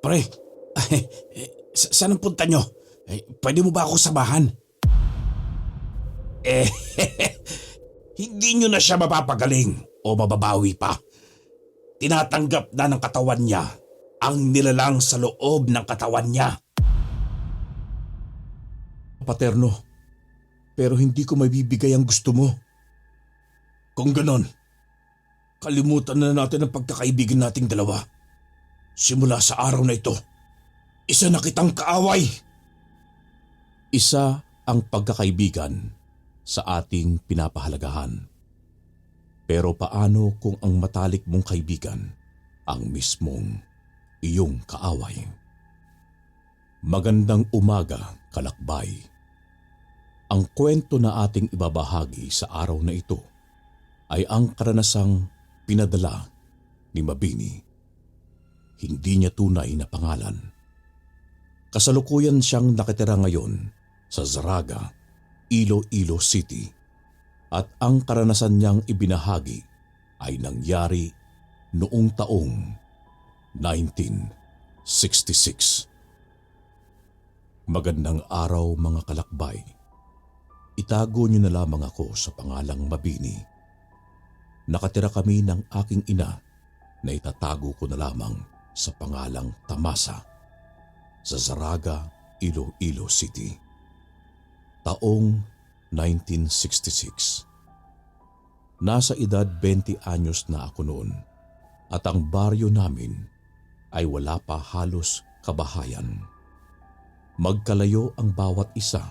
Pre, saan ang punta nyo? Pwede mo ba ako samahan? Eh, hindi nyo na siya mapapagaling o mababawi pa. Tinatanggap na ng katawan niya ang nilalang sa loob ng katawan niya. Paterno, pero hindi ko mabibigay ang gusto mo. Kung ganon, kalimutan na natin ang pagkakaibigan nating dalawa. Simula sa araw na ito, isa na kitang kaaway. Isa ang pagkakaibigan sa ating pinapahalagahan. Pero paano kung ang matalik mong kaibigan ang mismong iyong kaaway? Magandang umaga, kalakbay. Ang kwento na ating ibabahagi sa araw na ito ay ang karanasang pinadala ni Mabini. Hindi niya tunay na pangalan. Kasalukuyan siyang nakatira ngayon sa Zaraga, Iloilo City, at ang karanasan niyang ibinahagi ay nangyari noong taong 1966. Magandang araw mga kalakbay. Itago niyo na lamang ako sa pangalang Mabini. Nakatira kami ng aking ina na itatago ko na lamang sa pangalang Tamasa sa Zaraga, Iloilo City. Taong 1966. Nasa edad 20 anyos na ako noon at ang baryo namin ay wala pa halos kabahayan. Magkalayo ang bawat isa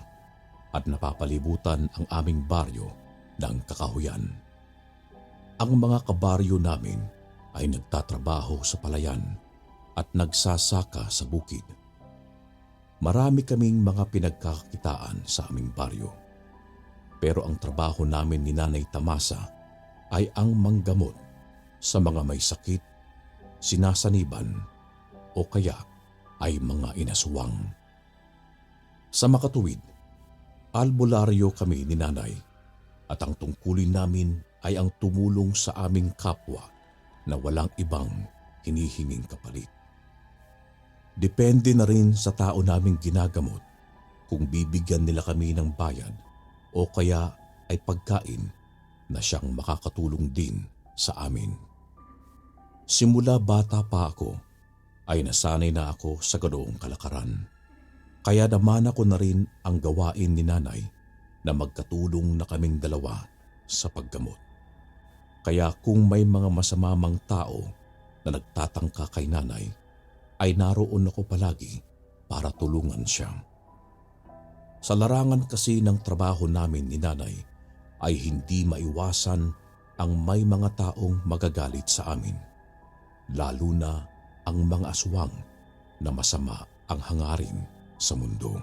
at napapalibutan ang aming baryo ng kakahuyan. Ang mga kabaryo namin ay nagtatrabaho sa palayan at nagsasaka sa bukid. Marami kaming mga pinagkakakitaan sa aming baryo. Pero ang trabaho namin ni Nanay Tamasa ay ang manggamot sa mga may sakit, sinasaniban o kaya ay mga inaswang. Sa makatuwid, albularyo kami ni Nanay at ang tungkulin namin ay ang tumulong sa aming kapwa na walang ibang hinihinging kapalit. Depende na rin sa tao naming ginagamot kung bibigyan nila kami ng bayad o kaya ay pagkain na siyang makakatulong din sa amin. Simula bata pa ako ay nasanay na ako sa ganoong kalakaran. Kaya namana ko na rin ang gawain ni Nanay na magkatulong na kaming dalawa sa paggamot. Kaya kung may mga masamamang tao na nagtatangka kay Nanay, ay naroon ako palagi para tulungan siya. Sa larangan kasi ng trabaho namin ni Nanay ay hindi maiwasan ang may mga taong magagalit sa amin, lalo na ang mga aswang na masama ang hangarin sa mundo.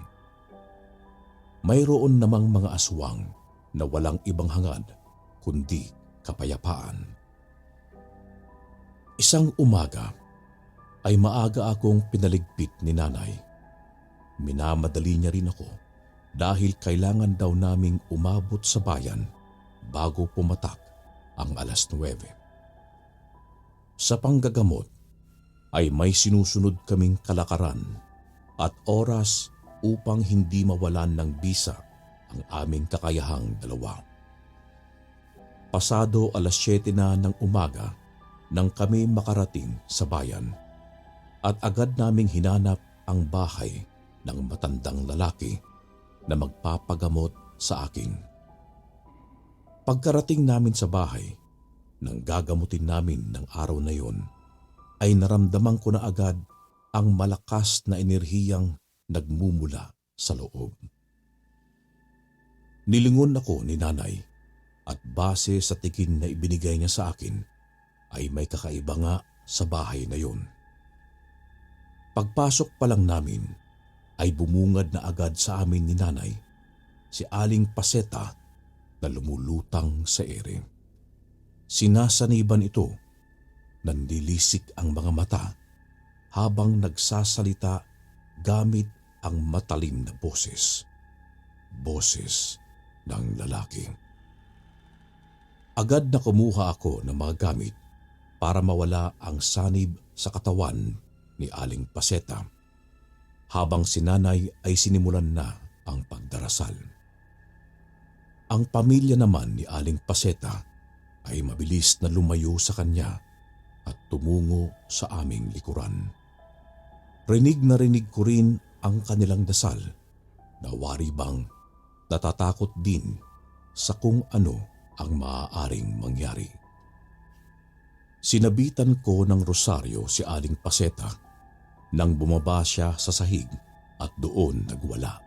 Mayroon namang mga aswang na walang ibang hangad kundi kapayapaan. Isang umaga ay maaga akong pinaligpit ni Nanay. Minamadali niya rin ako dahil kailangan daw naming umabot sa bayan bago pumatak ang 9:00. Sa panggagamot ay may sinusunod kaming kalakaran at oras upang hindi mawalan ng bisa ang aming kakayahang dalawa. Pasado 7:00 na ng umaga nang kami makarating sa bayan at agad naming hinanap ang bahay ng matandang lalaki na magpapagamot sa akin. Pagkarating namin sa bahay, nang gagamutin namin ng araw na yon, ay naramdaman ko na agad ang malakas na enerhiyang nagmumula sa loob. Nilingon ako ni Nanay at base sa tingin na ibinigay niya sa akin ay may kakaiba nga sa bahay na yon. Pagpasok pa lang namin ay bumungad na agad sa amin ni Nanay si Aling Paseta na lumulutang sa ere. Sinasaniban ito, nanlilisik ang mga mata habang nagsasalita gamit ang matalim na boses. Boses ng lalaki. Agad na kumuha ako ng mga gamit para mawala ang sanib sa katawan ni Aling Paseta, habang si Nanay ay sinimulan na ang pagdarasal. Ang pamilya naman ni Aling Paseta ay mabilis na lumayo sa kanya at tumungo sa aming likuran. Rinig na rinig ko rin ang kanilang dasal na wari bang natatakot din sa kung ano ang maaaring mangyari. Sinabitan ko ng rosaryo si Aling Paseta nang bumaba siya sa sahig at doon nagwala.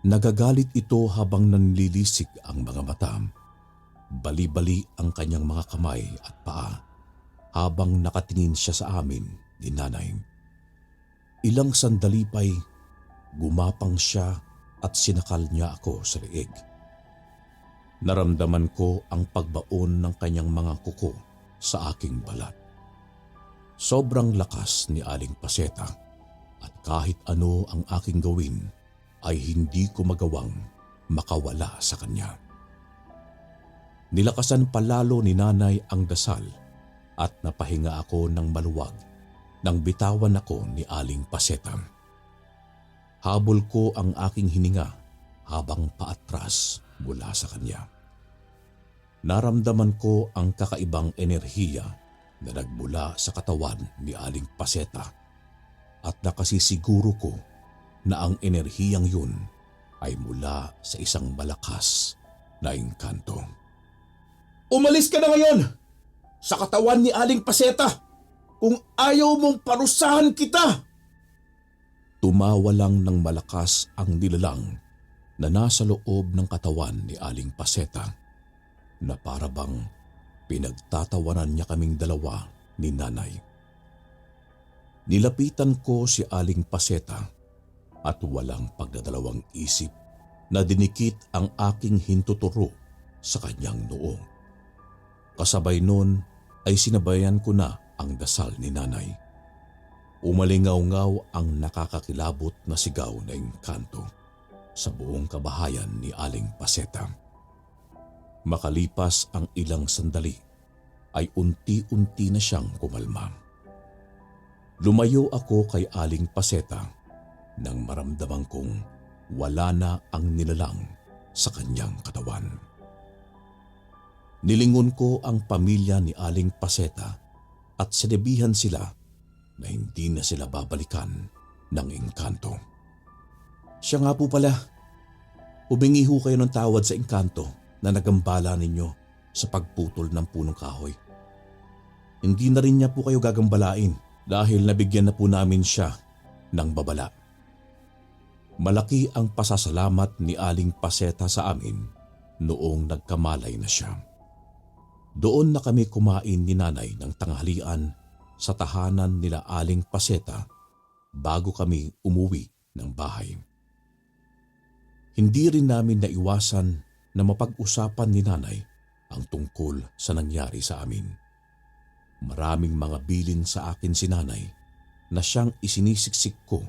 Nagagalit ito habang nanlilisik ang mga mata. Bali-bali ang kanyang mga kamay at paa habang nakatingin siya sa amin ni Nanay. Ilang sandali pa'y gumapang siya at sinakal niya ako sa leeg. Naramdaman ko ang pagbaon ng kanyang mga kuko sa aking balat. Sobrang lakas ni Aling Paseta at kahit ano ang aking gawin ay hindi ko magawang makawala sa kanya. Nilakasan palalo ni Nanay ang dasal at napahinga ako ng maluwag nang bitawan ako ni Aling Paseta. Habol ko ang aking hininga habang paatras mula sa kanya. Naramdaman ko ang kakaibang enerhiya na nagmula sa katawan ni Aling Paseta at nakasisiguro ko na ang enerhiyang yun ay mula sa isang malakas na engkanto. Umalis ka na ngayon sa katawan ni Aling Paseta kung ayaw mong parusahan kita! Tumawa lang ng malakas ang nilalang na nasa loob ng katawan ni Aling Paseta na para bang pinagtatawanan niya kaming dalawa ni Nanay. Nilapitan ko si Aling Paseta at walang pagdadalawang isip na dinikit ang aking hintuturo sa kanyang noo. Kasabay nun ay sinabayan ko na ang dasal ni Nanay. Umalingaw-ngaw ang nakakakilabot na sigaw na engkanto sa buong kabahayan ni Aling Paseta. Makalipas ang ilang sandali ay unti-unti na siyang kumalma. Lumayo ako kay Aling Paseta nang maramdaman kong wala na ang nilalang sa kanyang katawan. Nilingon ko ang pamilya ni Aling Paseta at sinabihan sila na hindi na sila babalikan ng engkanto. Siya nga po pala, humingi ho kayo ng tawad sa engkanto na nagambala ninyo sa pagputol ng punong kahoy. Hindi na rin niya po kayo gagambalain dahil nabigyan na po namin siya ng babala. Malaki ang pasasalamat ni Aling Paseta sa amin noong nagkamalay na siya. Doon na kami kumain ni Nanay ng tanghalian sa tahanan nila Aling Paseta bago kami umuwi ng bahay. Hindi rin namin naiwasan na mapag-usapan ni Nanay ang tungkol sa nangyari sa amin. Maraming mga bilin sa akin si Nanay na siyang isinisiksik ko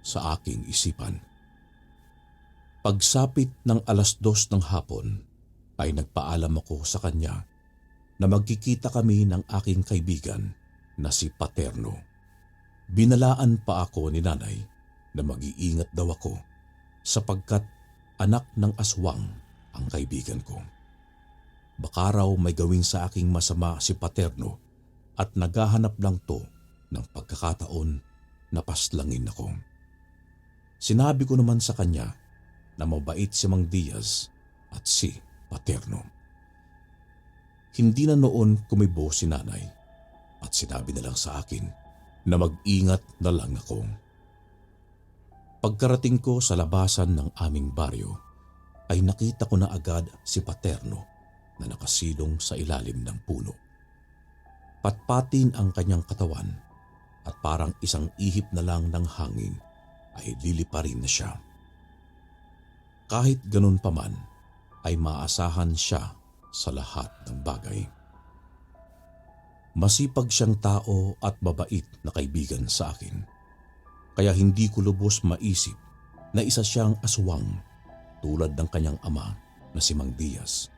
sa aking isipan. Pagsapit ng 2:00 ng hapon ay nagpaalam ako sa kanya na magkikita kami ng aking kaibigan na si Paterno. Binalaan pa ako ni Nanay na mag-iingat daw ako sapagkat anak ng aswang ang kaibigan ko. Baka raw may gawin sa aking masama si Paterno at naghahanap lang to ng pagkakataon na paslangin ako. Sinabi ko naman sa kanya na mabait si Mang Diaz at si Paterno. Hindi na noon kumibo si Nanay at sinabi na lang sa akin na mag-ingat na lang ako. Pagkarating ko sa labasan ng aming baryo ay nakita ko na agad si Paterno na nakasilong sa ilalim ng puno. Patpatin ang kanyang katawan at parang isang ihip na lang ng hangin ay liliparin na siya. Kahit ganun pa man ay maasahan siya sa lahat ng bagay. Masipag siyang tao at mabait na kaibigan sa akin. Kaya hindi ko lubos maisip na isa siyang aswang tulad ng kanyang ama na si Mang Diaz.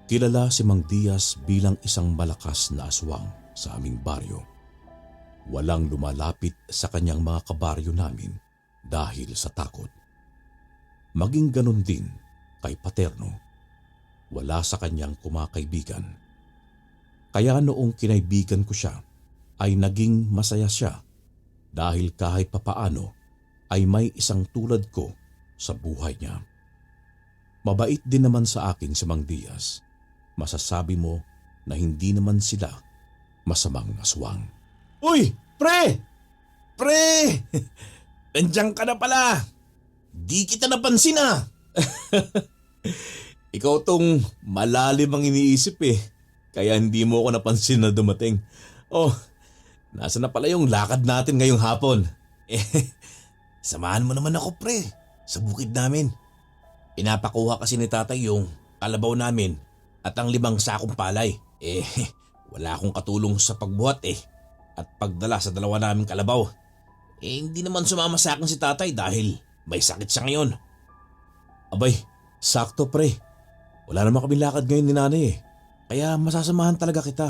Kilala si Mang Diaz bilang isang malakas na aswang sa aming baryo. Walang lumalapit sa kanyang mga kabaryo namin dahil sa takot. Maging ganon din kay Paterno. Wala sa kanyang kumakaibigan. Kaya noong kinaibigan ko siya ay naging masaya siya dahil kahit papaano ay may isang tulad ko sa buhay niya. Mabait din naman sa akin si Mang Diaz. Masasabi mo na hindi naman sila masamang aswang. Uy, pre! Pre! Nandiyan ka na pala! Di kita napansin ah! Ikaw tong malalim ang iniisip eh. Kaya hindi mo ako napansin na dumating. Oh, nasa na pala yung lakad natin ngayong hapon? Samahan mo naman ako pre, sa bukid namin. Pinapakuha kasi ni tatay yung kalabaw namin at ang 5 sakong palay. Wala akong katulong sa pagbuhat at pagdala sa 2 naming kalabaw. Hindi naman sumama sa akin si tatay dahil may sakit siya ngayon. Abay, sakto pre. Wala naman kami lakad ngayon ni nanay eh. Kaya masasamahan talaga kita.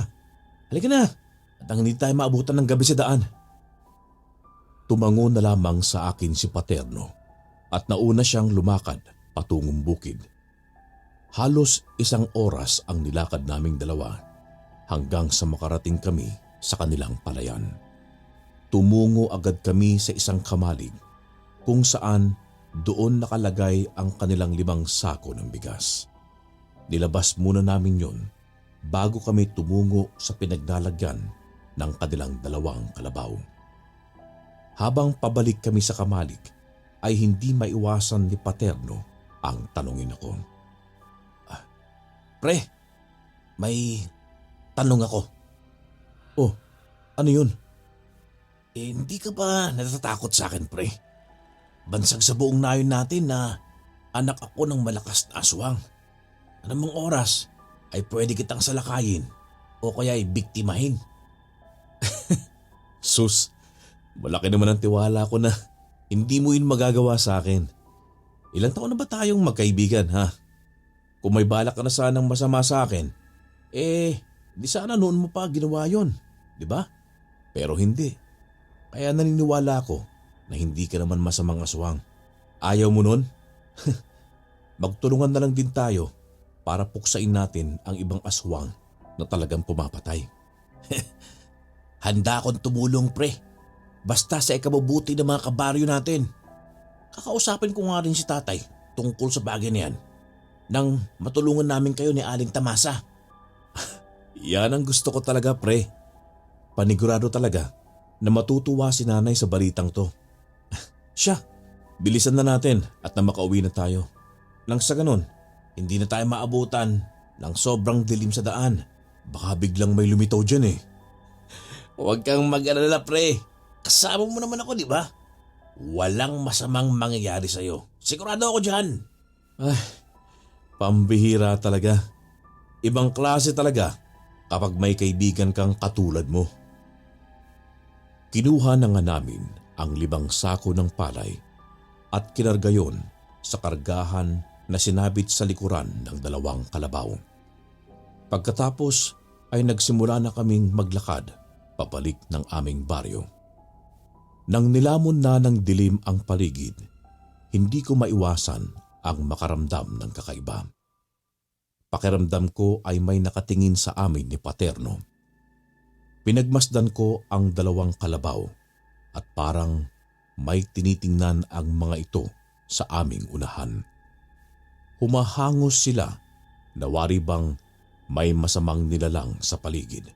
Halika na, at ang hindi tayo maabutan ng gabi sa daan. Tumango na lamang sa akin si Paterno at nauna siyang lumakad patungong bukid. Halos 1 oras ang nilakad naming dalawa hanggang sa makarating kami sa kanilang palayan. Tumungo agad kami sa isang kamalig kung saan doon nakalagay ang kanilang 5 sako ng bigas. Nilabas muna namin yon bago kami tumungo sa pinaglalagyan ng kanilang 2 kalabaw. Habang pabalik kami sa kamalig ay hindi maiwasan ni Paterno ang tanungin ako. Pre, may tanong ako. Oh, ano yun? Hindi ka ba natatakot sa akin pre? Bansag sa buong nayon natin na anak ako ng malakas na aswang. Anumang oras ay pwede kitang salakayin o kaya ay biktimahin. Sus, malaki naman ang tiwala ko na hindi mo yun magagawa sa akin. Ilang taon na ba tayong magkaibigan ha? Kung may balak ka na sanang masama sa akin, di sana noon mo pa ginawa yon, di ba? Pero hindi. Kaya naniniwala ako na hindi ka naman masamang aswang. Ayaw mo nun? Magtulungan na lang din tayo para puksain natin ang ibang aswang na talagang pumapatay. Handa akong tumulong pre. Basta sa ikabubuti ng mga kabaryo natin. Kakausapin ko nga rin si tatay tungkol sa bagay na yan nang matulungan namin kayo ni Aling Tamasa. Yan ang gusto ko talaga pre. Panigurado talaga na matutuwa si nanay sa balitang to. Siya, bilisan na natin at na makauwi na tayo. Nang sa ganun, hindi na tayo maabutan ng sobrang dilim sa daan. Baka biglang may lumitaw dyan eh. Huwag kang mag-alala pre. Kasama mo naman ako di ba? Walang masamang mangyayari sa'yo. Sigurado ako dyan. Ay, pambihira talaga. Ibang klase talaga kapag may kaibigan kang katulad mo. Kinuha na nga namin ang 5 sako ng palay at kinarga yon sa kargahan na sinabit sa likuran ng 2 kalabaw. Pagkatapos ay nagsimula na kaming maglakad papalik ng aming baryo. Nang nilamon na ng dilim ang paligid, hindi ko maiwasan ang makaramdam ng kakaiba. Pakiramdam ko ay may nakatingin sa amin ni Paterno. Pinagmasdan ko ang 2 kalabaw at parang may tinitingnan ang mga ito sa aming unahan. Humahangos sila na wari bang may masamang nilalang sa paligid.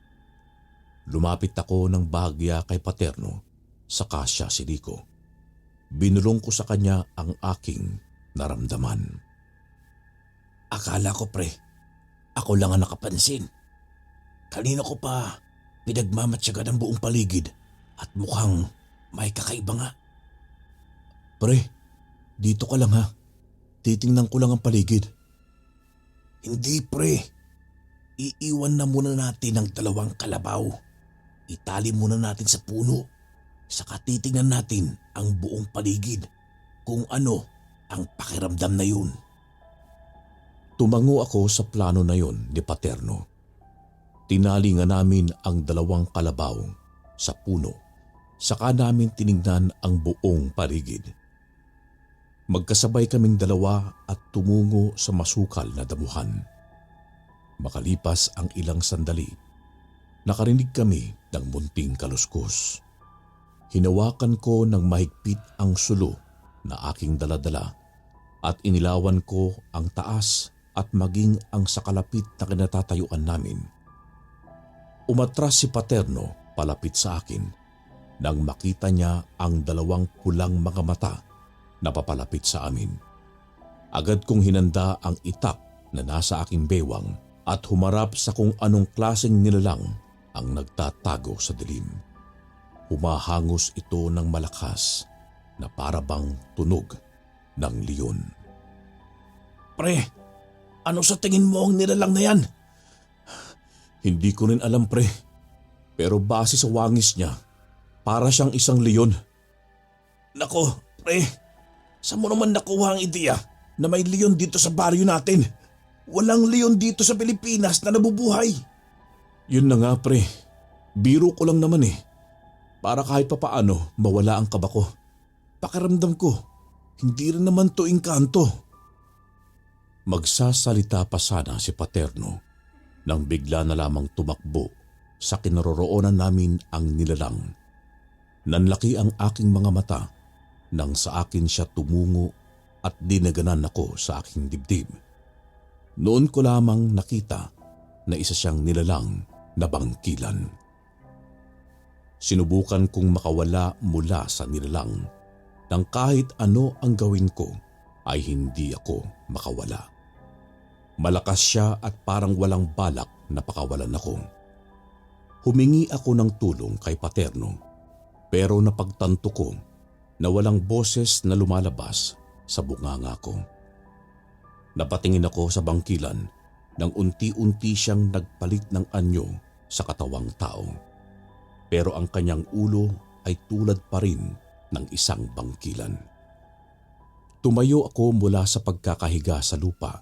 Lumapit ako ng bahagya kay Paterno, saka siya si Rico. Binulong ko sa kanya ang aking naramdaman. Akala ko pre, ako lang ang nakapansin. Kanina ko pa pinagmamatyagan ang buong paligid at mukhang may kakaiba nga. Pre, dito ka lang ha. Titingnan ko lang ang paligid. Hindi pre, iiwan na muna natin ang 2 kalabaw. Itali muna natin sa puno. Saka titingnan natin ang buong paligid kung ano ang pakiramdam na yun. Tumango ako sa plano na yun ni Paterno. Tinali nga namin ang 2 kalabaw sa puno Saka namin tinignan ang buong paligid. Magkasabay kaming dalawa at tumungo sa masukal na damuhan. Makalipas ang ilang sandali, nakarinig kami ng munting kaluskos. Hinawakan ko ng mahigpit ang sulo na aking daladala at inilawan ko ang taas at maging ang sakalapit na kinatatayuan namin. Umatras si Paterno palapit sa akin nang makita niya ang dalawang pulang mga mata na papalapit sa amin. Agad kong hinanda ang itak na nasa aking bewang at humarap sa kung anong klaseng nilalang ang nagtatago sa dilim. Humahangos ito ng malakas na parabang tunog ng leon. Pre, ano sa tingin mo ang nilalang na yan? Hindi ko rin alam, pre. Pero base sa wangis niya, para siyang isang leon. Nako, pre, saan mo naman nakuha ang ideya na may leon dito sa baryo natin? Walang leon dito sa Pilipinas na nabubuhay. Yun na nga, pre. Biro ko lang naman eh. Para kahit papaano mawala ang kaba ko. Pakiramdam ko, hindi rin naman to engkanto. Magsasalita pa sana si Paterno nang bigla na lamang tumakbo sa kinaroroonan namin ang nilalang. Nanlaki ang aking mga mata nang sa akin siya tumungo at dinaganan ako sa aking dibdib. Noon ko lamang nakita na isa siyang nilalang na bangkilan. Sinubukan kong makawala mula sa nilalang nang kahit ano ang gawin ko ay hindi ako makawala. Malakas siya at parang walang balak na pakawalan ako. Humingi ako ng tulong kay Paterno pero napagtanto ko na walang boses na lumalabas sa bunganga ko. Napatingin ako sa bangkilan nang unti-unti siyang nagpalit ng anyo sa katawang tao. Pero ang kanyang ulo ay tulad pa rin ng isang bangkilan. Tumayo ako mula sa pagkakahiga sa lupa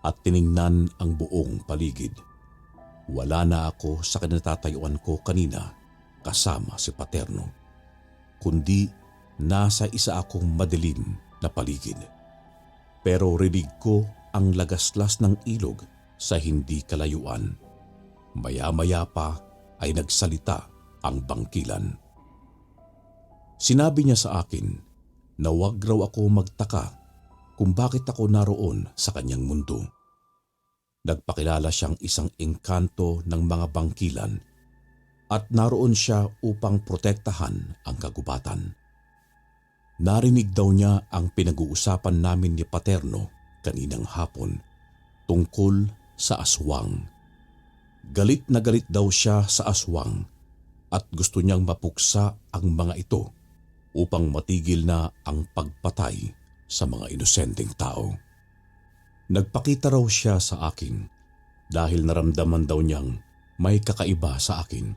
at tiningnan ang buong paligid. Wala na ako sa kinatatayuan ko kanina kasama si Paterno, kundi nasa isa akong madilim na paligid. Pero rinig ko ang lagaslas ng ilog sa hindi kalayuan. Maya-maya pa ay nagsalita ang bangkilan. Sinabi niya sa akin na wag raw ako magtaka kung bakit ako naroon sa kanyang mundo. Nagpakilala siyang isang engkanto ng mga bangkilan at naroon siya upang protektahan ang kagubatan. Narinig daw niya ang pinag-uusapan namin ni Paterno kaninang hapon tungkol sa aswang. Galit na galit daw siya sa aswang at gusto niyang mapuksa ang mga ito upang matigil na ang pagpatay sa mga inosenteng tao. Nagpakita raw siya sa akin dahil naramdaman daw niyang may kakaiba sa akin.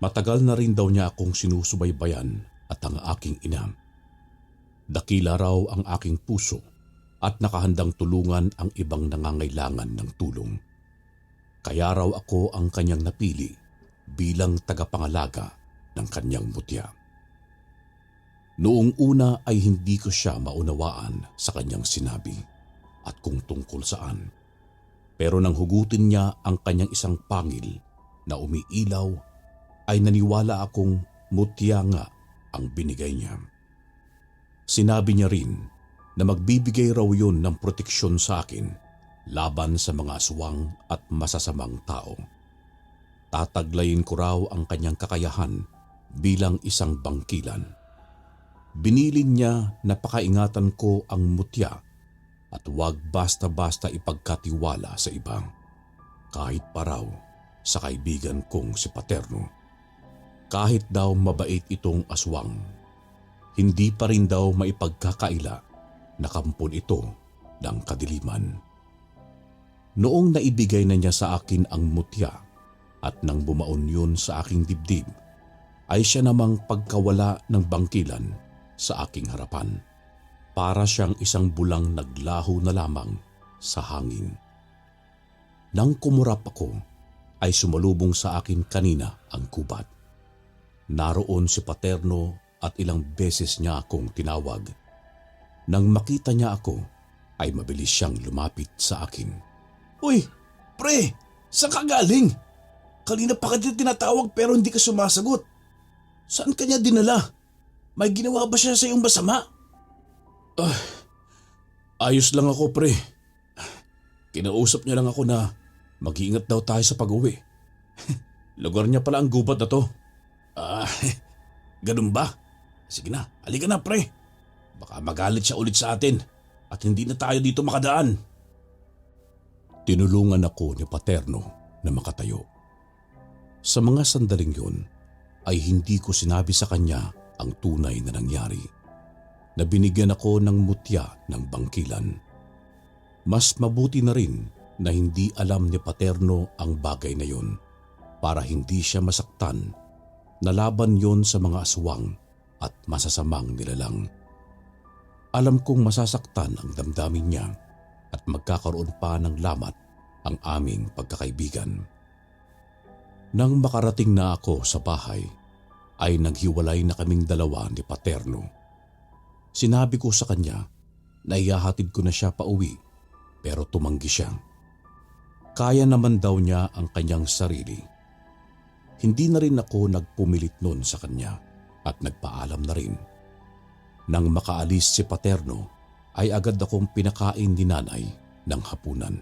Matagal na rin daw niya akong sinusubaybayan at ang aking ina. Dakila raw ang aking puso at nakahandang tulungan ang ibang nangangailangan ng tulong. Kaya raw ako ang kanyang napili bilang tagapangalaga ng kanyang mutya. Noong una ay hindi ko siya maunawaan sa kanyang sinabi at kung tungkol saan. Pero nang hugutin niya ang kanyang isang pangil na umiilaw, ay naniwala akong mutya nga ang binigay niya. Sinabi niya rin na magbibigay raw yun ng proteksyon sa akin laban sa mga aswang at masasamang tao. Tataglayin ko raw ang kanyang kakayahan bilang isang bangkilan. Binilin niya na pakaingatan ko ang mutya at huwag basta-basta ipagkatiwala sa iba, kahit pa raw sa kaibigan kong si Paterno. Kahit daw mabait itong aswang, hindi pa rin daw maipagkakaila na kampon ito ng kadiliman. Noong naibigay na niya sa akin ang mutya at nang bumaon yun sa aking dibdib, ay siya namang pagkawala ng bangkilan sa aking harapan. Para siyang isang bulang naglaho na lamang sa hangin. Nang kumurap ako, ay sumalubong sa akin kanina ang kubat. Naroon si Paterno at ilang beses niya akong tinawag. Nang makita niya ako, ay mabilis siyang lumapit sa akin. Uy, pre! Saan ka galing? Kanina pa kita tinatawag pero hindi ka sumasagot. Saan ka niya dinala? May ginawa ba siya sa iyong masama? Ayos lang ako, pre. Kinausap niya lang ako na mag-iingat daw tayo sa pag-uwi. Lugar niya pala ang gubat na to. Ganun ba? Sige na, halika na pre. Baka magalit siya ulit sa atin at hindi na tayo dito makadaan. Tinulungan ako ni Paterno na makatayo. Sa mga sandaling yun ay hindi ko sinabi sa kanya ang tunay na nangyari. Na binigyan ako ng mutya ng bangkilan. Mas mabuti na rin na hindi alam ni Paterno ang bagay na yun para hindi siya masaktan na laban yon sa mga aswang at masasamang nilalang. Alam kong masasaktan ang damdamin niya at magkakaroon pa ng lamat ang aming pagkakaibigan. Nang makarating na ako sa bahay, ay naghiwalay na kaming dalawa ni Paterno. Sinabi ko sa kanya na ihahatid ko na siya pauwi pero tumanggi siya. Kaya naman daw niya ang kanyang sarili. Hindi na rin ako nagpumilit noon sa kanya at nagpaalam na rin. Nang makaalis si Paterno ay agad akong pinakain ni nanay ng hapunan.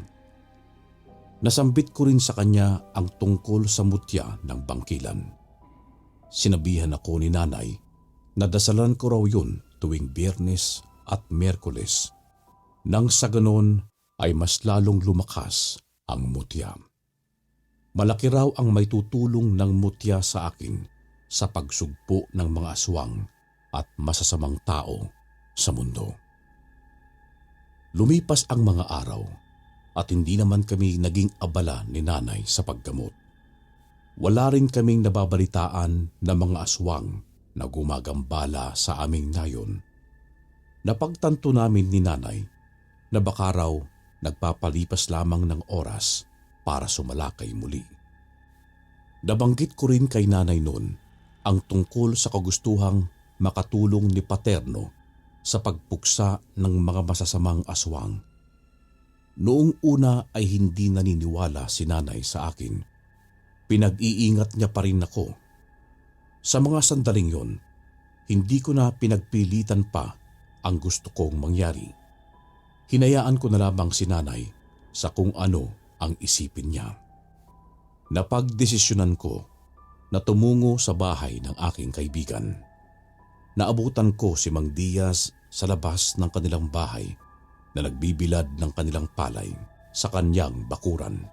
Nasambit ko rin sa kanya ang tungkol sa mutya ng bangkilan. Sinabihan ako ni nanay na dasalan ko raw yun tuwing Biyernes at Miyerkules. Nang sa ganon ay mas lalong lumakas ang mutya. Malaki raw ang may tutulong ng mutya sa akin sa pagsugpo ng mga aswang at masasamang tao sa mundo. Lumipas ang mga araw at hindi naman kami naging abala ni nanay sa paggamot. Wala rin kaming nababalitaan na mga aswang na gumagambala sa aming nayon. Napagtanto namin ni nanay na baka raw nagpapalipas lamang ng oras para sumalakay muli. Nabanggit ko rin kay nanay noon ang tungkol sa kagustuhang makatulong ni Paterno sa pagpuksa ng mga masasamang aswang. Noong una ay hindi naniniwala si nanay sa akin. Pinag-iingat niya pa rin ako. Sa mga sandaling yon, hindi ko na pinagpilitan pa ang gusto kong mangyari. Hinayaan ko na lamang si nanay sa kung ano ang isipin niya. Napagdesisyonan ko na tumungo sa bahay ng aking kaibigan. Naabutan ko si Mang Diaz sa labas ng kanilang bahay na nagbibilad ng kanilang palay sa kanyang bakuran.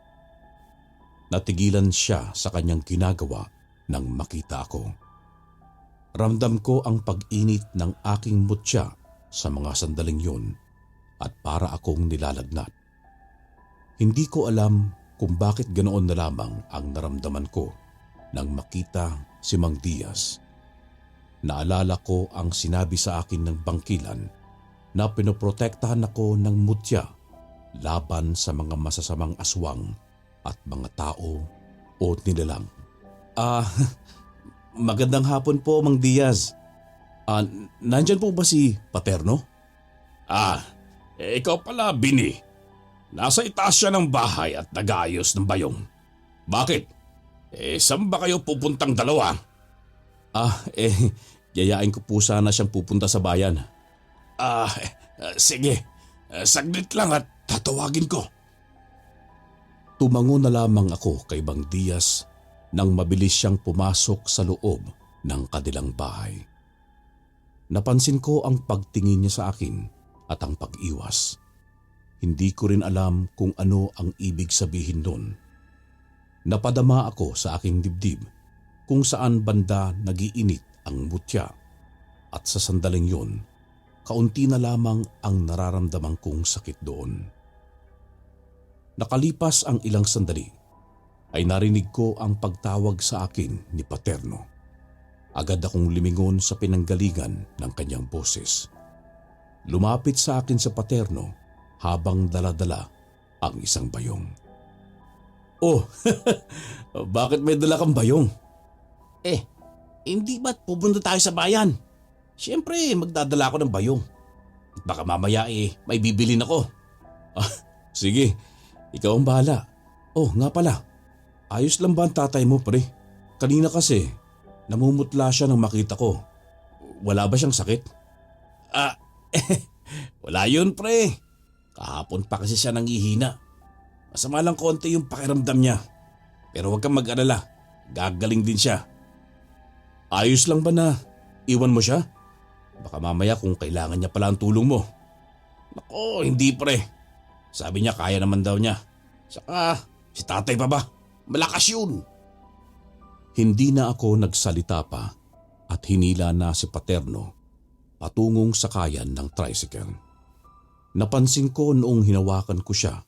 Natigilan siya sa kanyang ginagawa nang makita ako. Ramdam ko ang pag-init ng aking mutya sa mga sandaling yun at para akong nilalagnat. Hindi ko alam kung bakit ganoon na lamang ang naramdaman ko nang makita si Mang Diaz. Naalala ko ang sinabi sa akin ng bangkilan na pinoprotektahan ako ng mutya laban sa mga masasamang aswang at mga tao o nilalang. Magandang hapon po, Mang Diaz. Nandyan po ba si Paterno? Ikaw pala, Bini. Nasa itaas siya ng bahay at nag-aayos ng bayong. Bakit? Saan ba kayo pupuntang dalawa? Yayain ko po sana siyang pupunta sa bayan. Sige. Saglit lang at tatawagin ko. Tumango na lamang ako kay Mang Diaz nang mabilis siyang pumasok sa loob ng kanilang bahay. Napansin ko ang pagtingin niya sa akin at ang pag-iwas. Hindi ko rin alam kung ano ang ibig sabihin nun. Napadama ako sa aking dibdib kung saan banda nagiinit ang mutya at sa sandaling yun, kaunti na lamang ang nararamdaman kong sakit doon. Nakalipas ang ilang sandali, ay narinig ko ang pagtawag sa akin ni Paterno. Agad akong limingon sa pinanggalingan ng kanyang boses. Lumapit sa akin sa Paterno habang dala-dala ang isang bayong. Bakit may dala kang bayong? Hindi ba't pupunta tayo sa bayan? Siyempre, magdadala ako ng bayong. At baka mamaya may bibilin ako. Sige, ikaw ang bahala. Oh, nga pala. Ayos lang ba ang tatay mo, pre? Kanina kasi, namumutla siya nang makita ko. Wala ba siyang sakit? Wala yun, pre. Kahapon pa kasi siya nangihina. Masama lang konti yung pakiramdam niya. Pero huwag kang mag-alala. Gagaling din siya. Ayos lang ba na iwan mo siya? Baka mamaya kung kailangan niya pala ang tulong mo. Nako, hindi pre. Sabi niya kaya naman daw niya. Saka si tatay pa ba? Malakas yun. Hindi na ako nagsalita pa at hinila na si Paterno patungong sakayan ng tricycle. Napansin ko noong hinawakan ko siya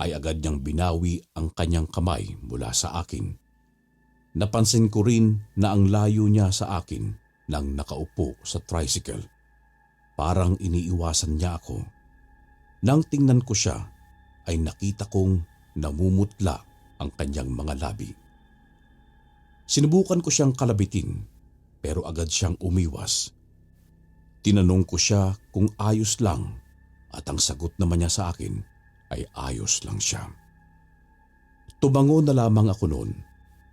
ay agad niyang binawi ang kanyang kamay mula sa akin. Napansin ko rin na ang layo niya sa akin nang nakaupo sa tricycle. Parang iniiwasan niya ako. Nang tingnan ko siya ay nakita kong namumutla ang kanyang mga labi. Sinubukan ko siyang kalabitin pero agad siyang umiwas. Tinanong ko siya kung ayos lang at ang sagot naman niya sa akin ay ayos lang siya. Tumango na lamang ako noon,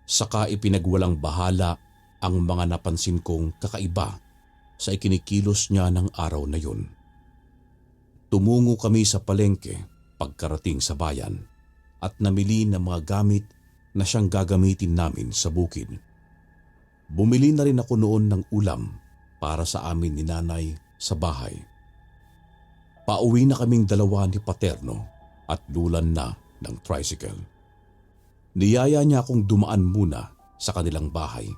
saka ipinagwalang bahala ang mga napansin kong kakaiba sa ikinikilos niya ng araw na yun. Tumungo kami sa palengke pagkarating sa bayan at namili ng mga gamit na siyang gagamitin namin sa bukid. Bumili na rin ako noon ng ulam para sa amin ni nanay sa bahay. Pauwi na kaming dalawa ni Paterno at lulan na ng tricycle. Niyaya niya akong dumaan muna sa kanilang bahay.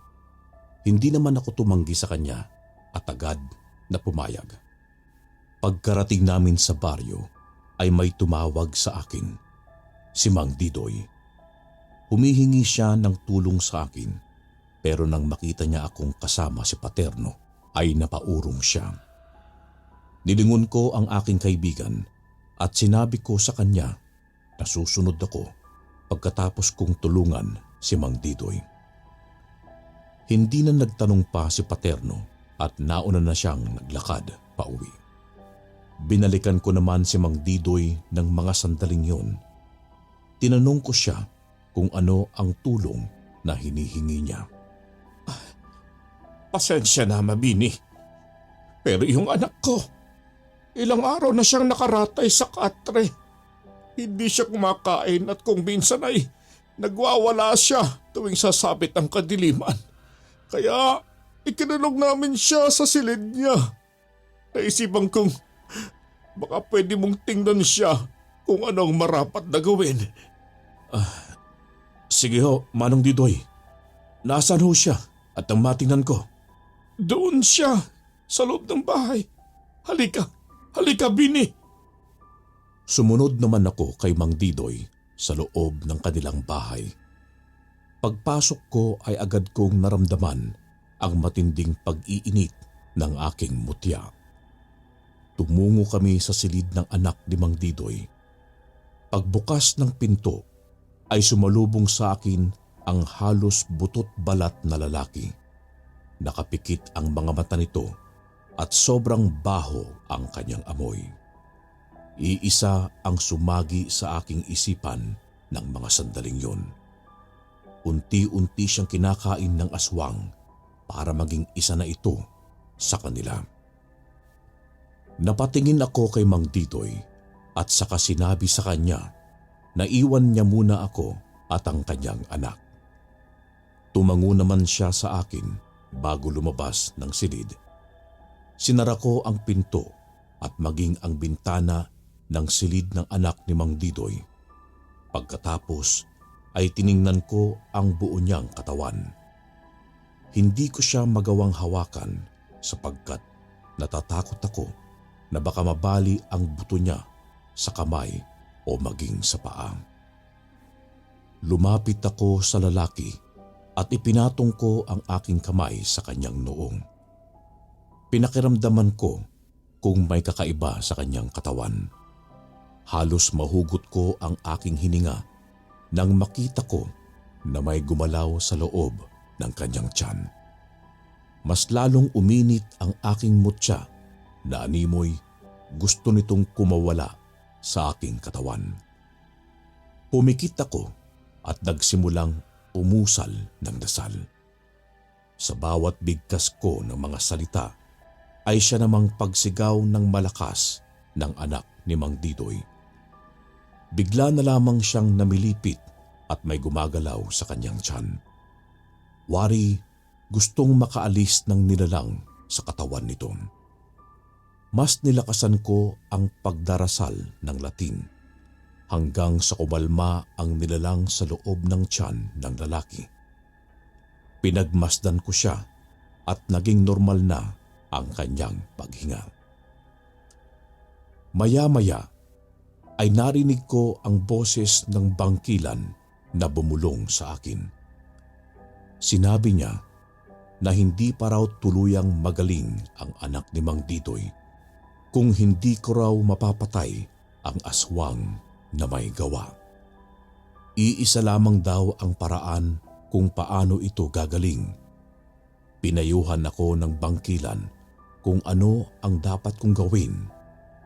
Hindi naman ako tumanggi sa kanya at agad na pumayag. Pagkarating namin sa baryo ay may tumawag sa akin, si Mang Didoy. Humihingi siya ng tulong sa akin pero nang makita niya akong kasama si Paterno ay napaurong siya. Nilingon ko ang aking kaibigan at sinabi ko sa kanya na susunod ako pagkatapos kong tulungan si Mang Didoy. Hindi na nagtanong pa si Paterno at nauna na siyang naglakad pauwi. Binalikan ko naman si Mang Didoy ng mga sandaling yon. Tinanong ko siya kung ano ang tulong na hinihingi niya. Pasensya na, Mabini. Pero yung anak ko, ilang araw na siyang nakaratay sa katre. Hindi siya kumakain at kung minsan ay nagwawala siya tuwing sasabit ang kadiliman. Kaya ikinulong namin siya sa silid niya. Naisipan kong baka pwede mong tingnan siya kung anong marapat na gawin. Sige ho, Manong Didoy. Nasaan ho siya at ang matingnan ko? Doon siya sa loob ng bahay. Halika Bini. Sumunod naman ako kay Mang Didoy sa loob ng kanilang bahay. Pagpasok ko ay agad kong naramdaman ang matinding pag-iinit ng aking mutya. Tumungo kami sa silid ng anak ni Mang Didoy. Pagbukas ng pinto ay sumalubong sa akin ang halos butot balat na lalaki. Nakapikit ang mga mata nito at sobrang baho ang kanyang amoy. Iisa ang sumagi sa aking isipan ng mga sandaling yon. Unti-unti siyang kinakain ng aswang para maging isa na ito sa kanila. Napatingin ako kay Mang Didoy at saka sinabi sa kanya na iwan niya muna ako at ang kanyang anak. Tumango naman siya sa akin bago lumabas ng silid. Sinara ko ang pinto at maging ang bintana ng silid ng anak ni Mang Didoy. Pagkatapos ay tiningnan ko ang buo niyang katawan. Hindi ko siya magawang hawakan sapagkat natatakot ako na baka mabali ang buto niya sa kamay o maging sa paa. Lumapit ako sa lalaki at ipinatong ko ang aking kamay sa kanyang noong. Pinakiramdaman ko kung may kakaiba sa kanyang katawan. Halos mahugot ko ang aking hininga nang makita ko na may gumalaw sa loob ng kanyang tiyan. mas lalong uminit ang aking mutya na animoy gusto nitong kumawala sa aking katawan. Pumikit ako at nagsimulang umusal ng dasal. Sa bawat bigkas ko ng mga salita ay siya namang pagsigaw ng malakas ng anak ni Mang Didoy. Bigla na lamang siyang namilipit at may gumagalaw sa kanyang tiyan. Wari gustong makaalis ng nilalang sa katawan nito. Mas nilakasan ko ang pagdarasal ng Latin hanggang sa kumalma ang nilalang sa loob ng tiyan ng lalaki. Pinagmasdan ko siya at naging normal na ang kanyang paghinga. Maya-maya ay narinig ko ang boses ng bangkilan na bumulong sa akin. Sinabi niya na hindi pa raw tuluyang magaling ang anak ni Mang Didoy kung hindi ko raw mapapatay ang aswang na may gawa. Iisa lamang daw ang paraan kung paano ito gagaling. Pinayuhan ako ng bangkilan kung ano ang dapat kong gawin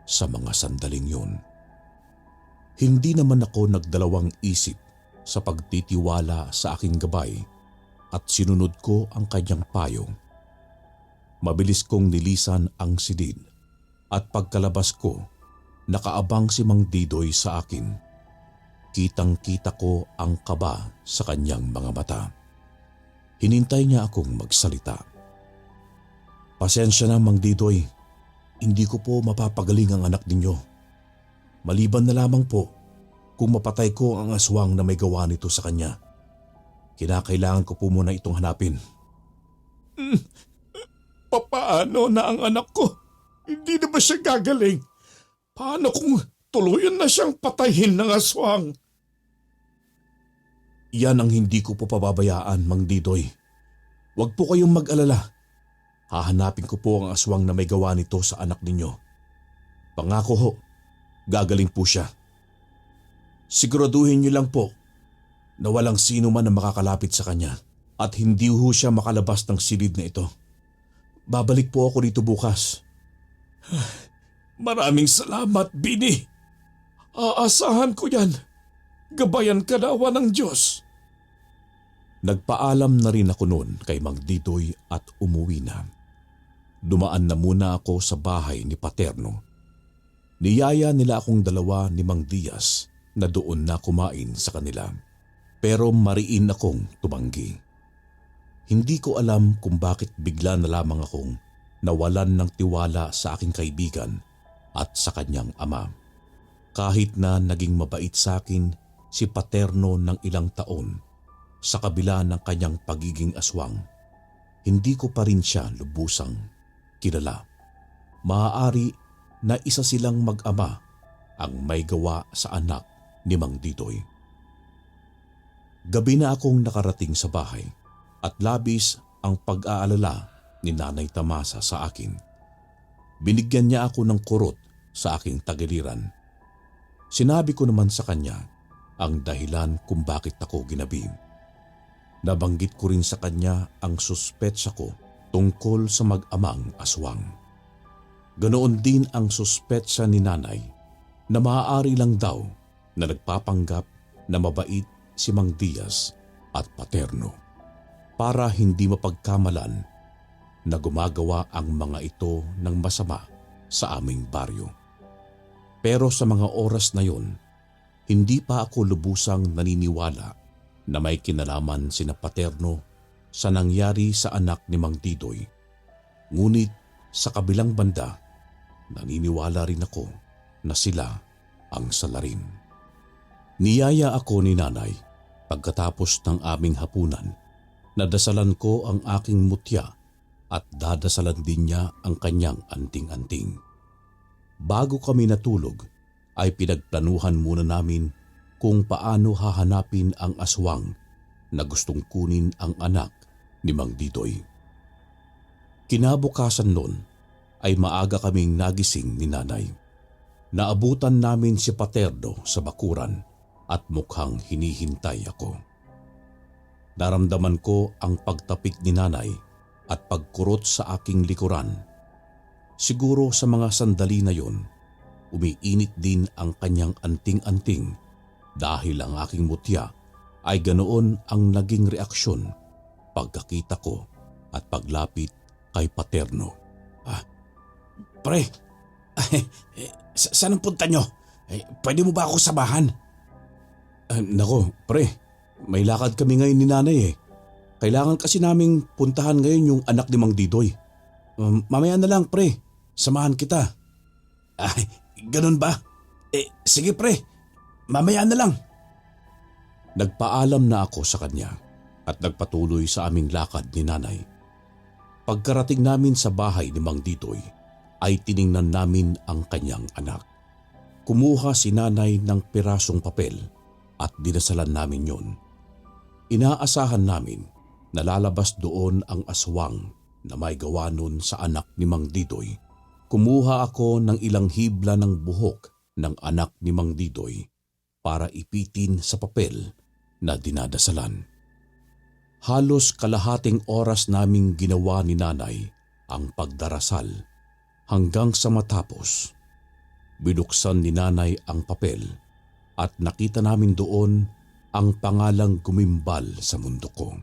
sa mga sandaling yun. Hindi naman ako nagdalawang isip sa pagtitiwala sa aking gabay at sinunod ko ang kanyang payo. Mabilis kong nilisan ang silid at pagkalabas ko, nakaabang si Mang Didoy sa akin. Kitang-kita ko ang kaba sa kanyang mga mata. Hinintay niya akong magsalita. Pasensya na, Mang Didoy. Hindi ko po mapapagaling ang anak ninyo. Maliban na lamang po kung mapatay ko ang aswang na may gawa nito sa kanya. Kinakailangan ko po muna itong hanapin. Papaano na ang anak ko? Hindi na ba siya gagaling? Paano kung tuluyan na siyang patayin ng aswang? Yan ang hindi ko po pababayaan, Mang Didoy. Huwag po kayong mag-alala. Hahanapin ko po ang aswang na may gawa nito sa anak ninyo. Pangako ho, gagaling po siya. Siguraduhin niyo lang po na walang sino man na makakalapit sa kanya at hindi ho siya makalabas ng silid na ito. Babalik po ako dito bukas. Maraming salamat, Bini. Aasahan ko yan. Gabayan ka nawa ng Diyos. Nagpaalam na rin ako noon kay Mang Didoy at umuwi na. Dumaan na muna ako sa bahay ni Paterno. Niyaya nila akong dalawa ni Mang Diaz na doon na kumain sa kanila. Pero mariin akong tumanggi. Hindi ko alam kung bakit bigla na lamang akong nawalan ng tiwala sa aking kaibigan at sa kanyang ama. Kahit na naging mabait sa akin si Paterno ng ilang taon, sa kabila ng kanyang pagiging aswang, hindi ko pa rin siya lubusang kilala. Maaari na isa silang mag-ama ang may gawa sa anak ni Mang Didoy. Gabi na akong nakarating sa bahay at labis ang pag-aalala ni Nanay Tamasa sa akin. Binigyan niya ako ng kurot sa aking tagiliran. Sinabi ko naman sa kanya ang dahilan kung bakit ako ginabi. Nabanggit ko rin sa kanya ang suspetsa ko tungkol sa mag-amang aswang. Ganoon din ang suspetsa ni Nanay na maaari lang daw na nagpapanggap na mabait si Mang Diaz at Paterno para hindi mapagkamalan na gumagawa ang mga ito ng masama sa aming baryo. Pero sa mga oras na yon, hindi pa ako lubusang naniniwala na may kinalaman sina Paterno sa nangyari sa anak ni Mang Didoy. Ngunit sa kabilang banda, naniniwala rin ako na sila ang salarin. Niyaya ako ni Nanay pagkatapos ng aming hapunan na dasalan ko ang aking mutya at dadasalan din niya ang kanyang anting-anting. Bago kami natulog ay pinagplanuhan muna namin kung paano hahanapin ang aswang na gustong kunin ang anak ni Mang Didoy. Kinabukasan noon ay maaga kaming nagising ni Nanay. Naabutan namin si Paterno sa bakuran at mukhang hinihintay ako. Naramdaman ko ang pagtapik ni Nanay at pagkurot sa aking likuran. Siguro sa mga sandali na yon, umiinit din ang kanyang anting-anting dahil ang aking mutya ay ganoon ang naging reaksyon pagkakita ko at paglapit kay Paterno. Pre, saan ang punta nyo? Pwede mo ba ako samahan? Nako, pre, may lakad kami ngayon ni nanay eh. Kailangan kasi naming puntahan ngayon yung anak ni Mang Didoy. Mamaya na lang pre, samahan kita. Ay, ganun ba? Sige pre, mamaya na lang. Nagpaalam na ako sa kanya at nagpatuloy sa aming lakad ni nanay. Pagkarating namin sa bahay ni Mang Didoy, ay tiningnan namin ang kanyang anak. Kumuha si nanay ng pirasong papel at dinasalan namin yon. Inaasahan namin na lalabas doon ang aswang na may gawa nun sa anak ni Mang Didoy. Kumuha ako ng ilang hibla ng buhok ng anak ni Mang Didoy para ipitin sa papel na dinadasalan. Halos kalahating oras naming ginawa ni nanay ang pagdarasal hanggang sa matapos. Binuksan ni nanay ang papel at nakita namin doon ang pangalang gumimbal sa mundo ko.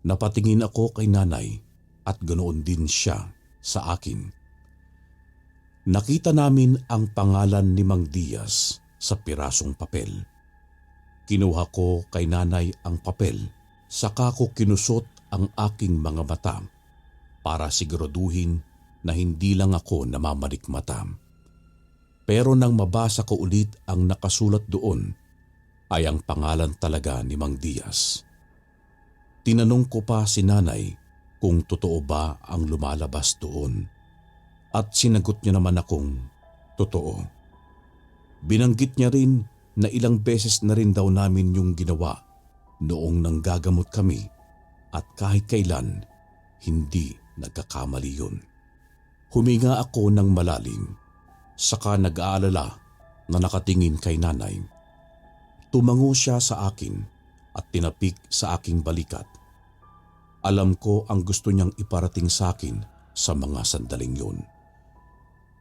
Napatingin ako kay nanay at ganoon din siya sa akin. Nakita namin ang pangalan ni Mang Diaz sa pirasong papel. Kinuha ko kay nanay ang papel, saka ko kinusot ang aking mga mata para siguraduhin na hindi lang ako namamalikmata. Pero nang mabasa ko ulit ang nakasulat doon, ay ang pangalan talaga ni Mang Diaz. Tinanong ko pa si nanay kung totoo ba ang lumalabas doon. At sinagot niya naman akong totoo. Binanggit niya rin na ilang beses na rin daw namin yung ginawa noong nanggagamot kami at kahit kailan hindi nagkakamali yun. Huminga ako ng malalim, saka nag-aalala na nakatingin kay nanay. Tumango siya sa akin at tinapik sa aking balikat. Alam ko ang gusto niyang iparating sa akin sa mga sandaling yun.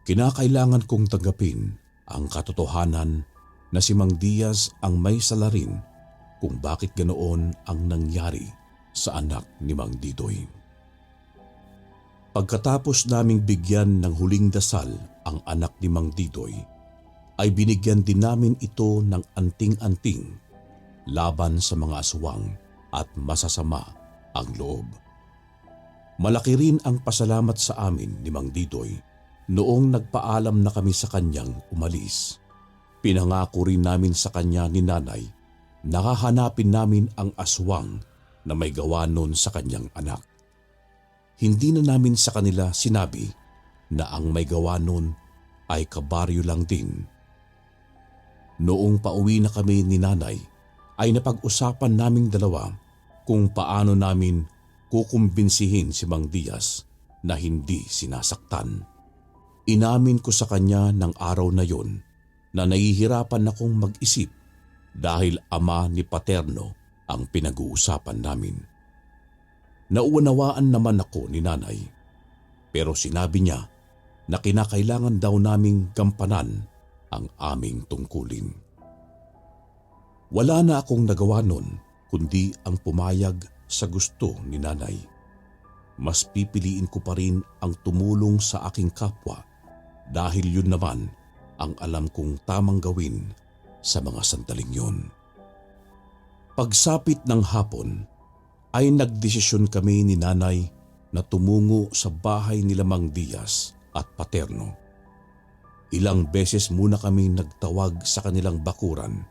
Kinakailangan kong tanggapin ang katotohanan na si Mang Diaz ang may salarin kung bakit ganoon ang nangyari sa anak ni Mang Didoy. Pagkatapos naming bigyan ng huling dasal ang anak ni Mang Didoy, ay binigyan din namin ito ng anting-anting laban sa mga aswang at masasama ang loob. Malaki rin ang pasalamat sa amin ni Mang Didoy noong nagpaalam na kami sa kanyang umalis. Pinangako rin namin sa kanya ni nanay na hahanapin namin ang aswang na may gawa nun sa kanyang anak. Hindi na namin sa kanila sinabi na ang may gawa nun ay kabaryo lang din. Noong pauwi na kami ni nanay, ay napag-usapan naming dalawa kung paano namin kukumbinsihin si Mang Diaz na hindi sinasaktan. Inamin ko sa kanya ng araw na yon na nahihirapan akong mag-isip dahil ama ni Paterno ang pinag-uusapan namin. Nauunawaan naman ako ni nanay, pero sinabi niya na kinakailangan daw naming gampanan ang aming tungkulin. Wala na akong nagawa nun kundi ang pumayag sa gusto ni nanay. Mas pipiliin ko pa rin ang tumulong sa aking kapwa dahil yun naman ang alam kong tamang gawin sa mga sandaling yun. Pagsapit ng hapon ay nagdesisyon kami ni nanay na tumungo sa bahay nila Mang Diaz at Paterno. Ilang beses muna kami nagtawag sa kanilang bakuran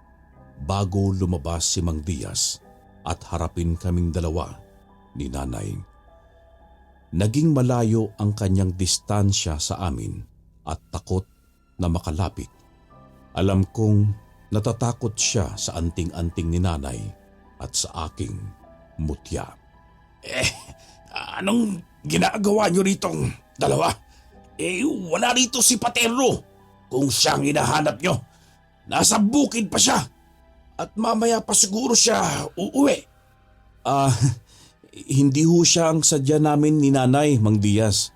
bago lumabas si Mang Diaz at harapin kaming dalawa ni nanay. Naging malayo ang kanyang distansya sa amin at takot na makalapit. Alam kong natatakot siya sa anting-anting ni nanay at sa aking mutya. Anong ginagawa niyo ritong dalawa? Wala rito si Paterno. Kung siyang hinahanap niyo, nasa bukid pa siya. At mamaya pa siguro siya uuwi. Hindi ho siya ang sadya namin ni Nanay, Mang Diaz.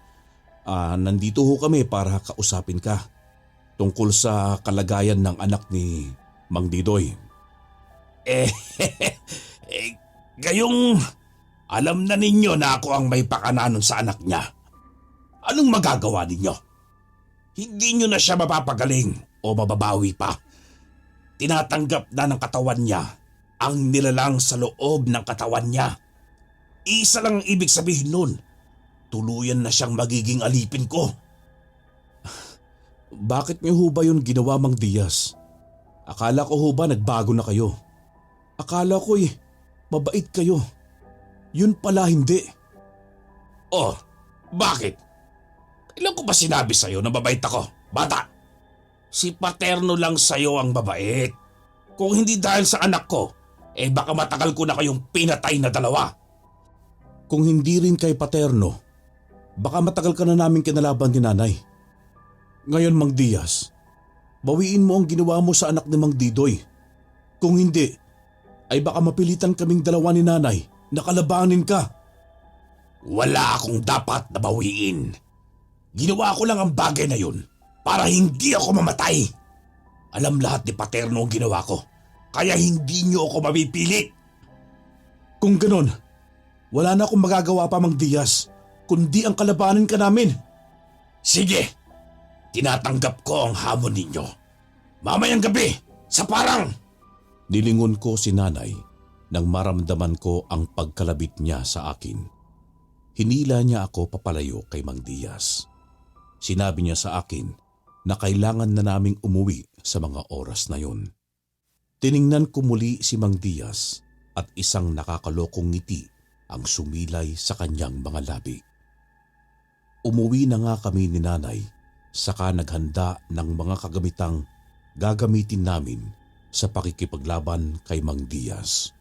Nandito ho kami para kausapin ka tungkol sa kalagayan ng anak ni Mang Didoy. Eh, gayong alam na ninyo na ako ang may pakananon sa anak niya. Anong magagawa ninyo? Hindi nyo na siya mapapagaling o mababawi pa. Tinatanggap na ng katawan niya ang nilalang sa loob ng katawan niya. Isa lang ang ibig sabihin nun. Tuluyan na siyang magiging alipin ko. Bakit niyo ho ba yun ginawa, Mang Diaz? Akala ko ho ba nagbago na kayo? Akala ko'y mabait kayo. Yun pala hindi. Oh, bakit? Kailan ko ba sinabi sa'yo na mabait ako, bata? Si Paterno lang sa'yo ang mabait. Kung hindi dahil sa anak ko, baka matagal ko na kayong pinatay na dalawa. Kung hindi rin kay Paterno, baka matagal ka na namin kinalaban ni Nanay. Ngayon, Mang Diaz, bawiin mo ang ginawa mo sa anak ni Mang Didoy. Kung hindi, ay baka mapilitan kaming dalawa ni Nanay na kalabanin ka. Wala akong dapat na bawiin. Ginawa ko lang ang bagay na yun para hindi ako mamatay. Alam lahat ni Paterno ang ginawa ko, kaya hindi niyo ako mapipilit. Kung ganon, wala na akong magagawa pa, Mang Diaz, kundi ang kalabanin ka namin. Sige, tinatanggap ko ang hamon ninyo. Mamayang gabi, sa parang. Nilingon ko si Nanay nang maramdaman ko ang pagkalabit niya sa akin. Hinila niya ako papalayo kay Mang Diaz. Sinabi niya sa akin na kailangan na naming umuwi sa mga oras na yun. Tiningnan ko muli si Mang Diaz at isang nakakalokong ngiti ang sumilay sa kanyang mga labi. Umuwi na nga kami ni Nanay, saka naghanda ng mga kagamitang gagamitin namin sa pakikipaglaban kay Mang Diaz.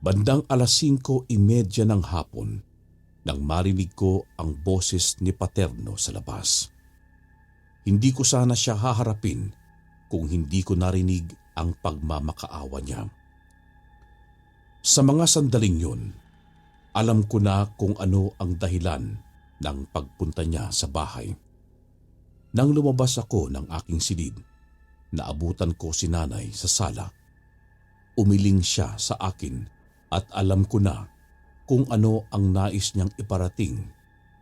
Bandang 5:30 ng hapon nang marinig ko ang boses ni Paterno sa labas. Hindi ko sana siya haharapin kung hindi ko narinig ang pagmamakaawa niya. Sa mga sandaling yun, alam ko na kung ano ang dahilan ng pagpunta niya sa bahay. Nang lumabas ako ng aking silid, naabutan ko si Nanay sa sala. Umiling siya sa akin at alam ko na kung ano ang nais niyang iparating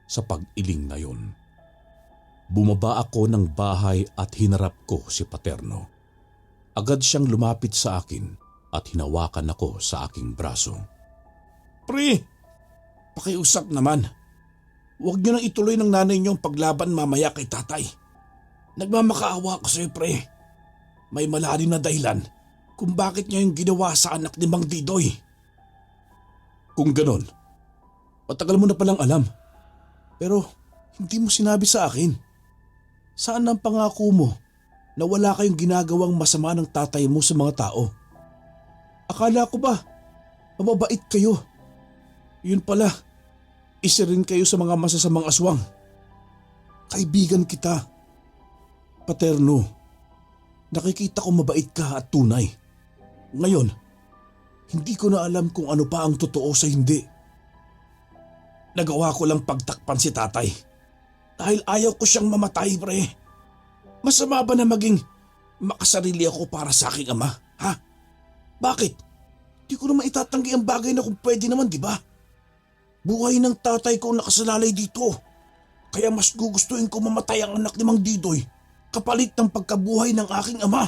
sa pag-iling na yun. Bumaba ako ng bahay at hinarap ko si Paterno. Agad siyang lumapit sa akin at hinawakan ako sa aking braso. Pre, pakiusap naman. Huwag niyo nang ituloy ng nanay niyo ang paglaban mamaya kay tatay. Nagmamakaawa ako sa'yo, pre. May malalim na dahilan kung bakit niya yung ginawa sa anak ni Mang Didoy. Kung ganon, matagal mo na palang alam. Pero hindi mo sinabi sa akin. Saan ang pangako mo na wala kayong ginagawang masama ng tatay mo sa mga tao? Akala ko ba mababait kayo? Yun pala, isa rin kayo sa mga masasamang aswang. Kaibigan kita. Paterno, nakikita ko mabait ka at tunay. Ngayon, hindi ko na alam kung ano pa ang totoo sa hindi. Nagawa ko lang pagtakpan si tatay. Dahil ayaw ko siyang mamatay, pre. Masama ba na maging makasarili ako para sa aking ama, ha? Bakit? Di ko naman itatanggi ang bagay na kung pwede naman, di ba? Buhay ng tatay ko ang nakasalalay dito. Kaya mas gugustuhin ko mamatay ang anak ni Mang Didoy kapalit ng pagkabuhay ng aking ama.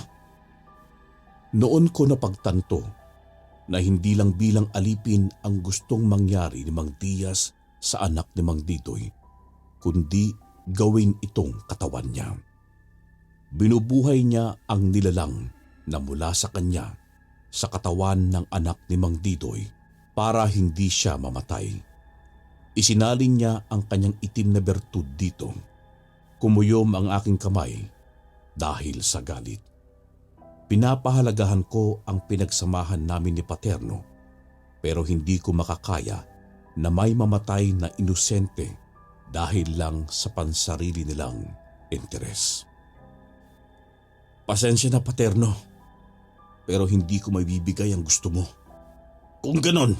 Noon ko napagtanto na hindi lang bilang alipin ang gustong mangyari ni Mang Diaz sa anak ni Mang Didoy, kundi gawin itong katawan niya. Binubuhay niya ang nilalang na mula sa kanya sa katawan ng anak ni Mang Didoy para hindi siya mamatay. Isinalin niya ang kanyang itim na bertud dito. Kumuyom ang aking kamay dahil sa galit. Pinapahalagahan ko ang pinagsamahan namin ni Paterno, pero hindi ko makakaya na may mamatay na inosente dahil lang sa pansarili nilang interes. Pasensya na, Paterno, pero hindi ko maibibigay ang gusto mo. Kung ganon,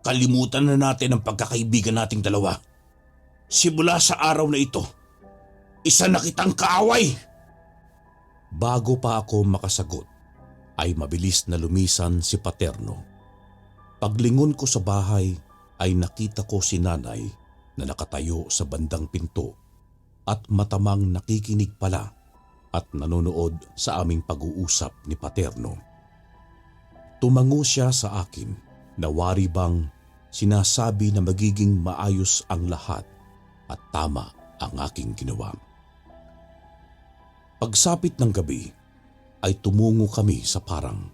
kalimutan na natin ang pagkakaibigan nating dalawa. Simula sa araw na ito, isa na kitang kaaway. Bago pa ako makasagot, ay mabilis na lumisan si Paterno. Paglingon ko sa bahay ay nakita ko si nanay na nakatayo sa bandang pinto at matamang nakikinig pala at nanonood sa aming pag-uusap ni Paterno. Tumango siya sa akin na wari bang sinasabi na magiging maayos ang lahat at tama ang aking ginawa. Pagsapit ng gabi ay tumungo kami sa parang.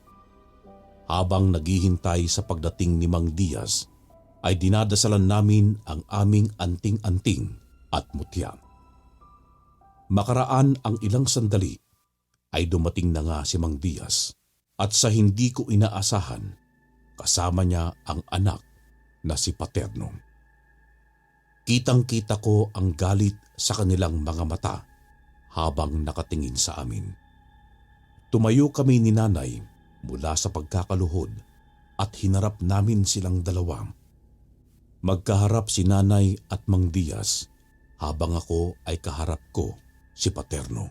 Habang naghihintay sa pagdating ni Mang Diaz ay dinadasalan namin ang aming anting-anting at mutya. Makaraan ang ilang sandali ay dumating na nga si Mang Diaz at sa hindi ko inaasahan kasama niya ang anak na si Paterno. Kitang-kita ko ang galit sa kanilang mga mata habang nakatingin sa amin. Tumayo kami ni nanay mula sa pagkakaluhod at hinarap namin silang dalawa. Magkaharap si nanay at Mang Diaz habang ako ay kaharap ko si Paterno.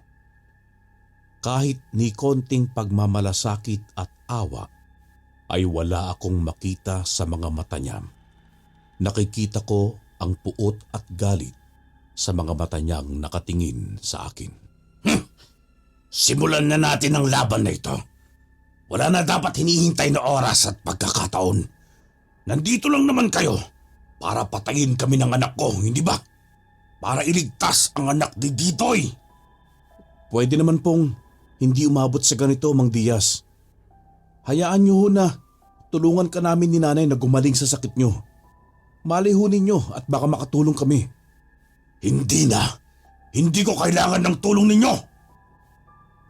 Kahit ni konting pagmamalasakit at awa ay wala akong makita sa mga mata niya. Nakikita ko ang puot at galit sa mga mata niyang nakatingin sa akin. Simulan na natin ang laban na ito. Wala na dapat hinihintay na oras at pagkakataon. Nandito lang naman kayo para patayin kami ng anak ko, hindi ba? Para iligtas ang anak ni Ditoy. Pwede naman pong hindi umabot sa ganito, Mang Diaz. Hayaan niyo ho na tulungan ka namin ni nanay na gumaling sa sakit niyo. Malay ho ninyo at baka makatulong kami. Hindi na. Hindi ko kailangan ng tulong ninyo.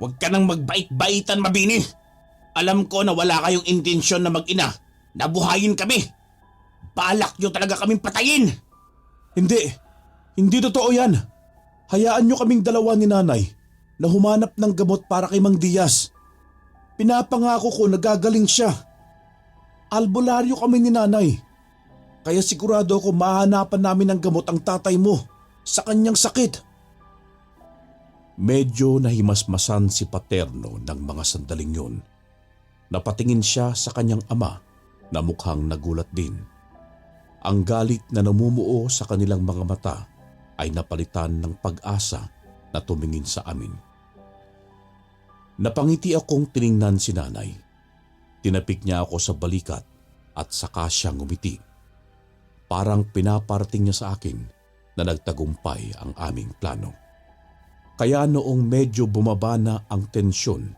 Huwag ka nang magbait-baitan, Mabini. Alam ko na wala kayong intensyon na mag-ina. Nabuhayin kami. Balak nyo talaga kaming patayin. Hindi. Hindi totoo yan. Hayaan niyo kaming dalawa ni nanay na humanap ng gamot para kay Mang Diaz. Pinapangako ko nagagaling siya. Albularyo kami ni nanay. Kaya sigurado ako mahanapan namin ng gamot ang tatay mo sa kanyang sakit. Medyo nahimasmasan si Paterno ng mga sandaling yun. Napatingin siya sa kanyang ama na mukhang nagulat din. Ang galit na namumuo sa kanilang mga mata ay napalitan ng pag-asa na tumingin sa amin. Napangiti akong tiningnan si nanay. Tinapik niya ako sa balikat at saka siya ngumiti. Parang pinaparating niya sa akin na nagtagumpay ang aming plano. Kaya noong medyo bumaba na ang tensyon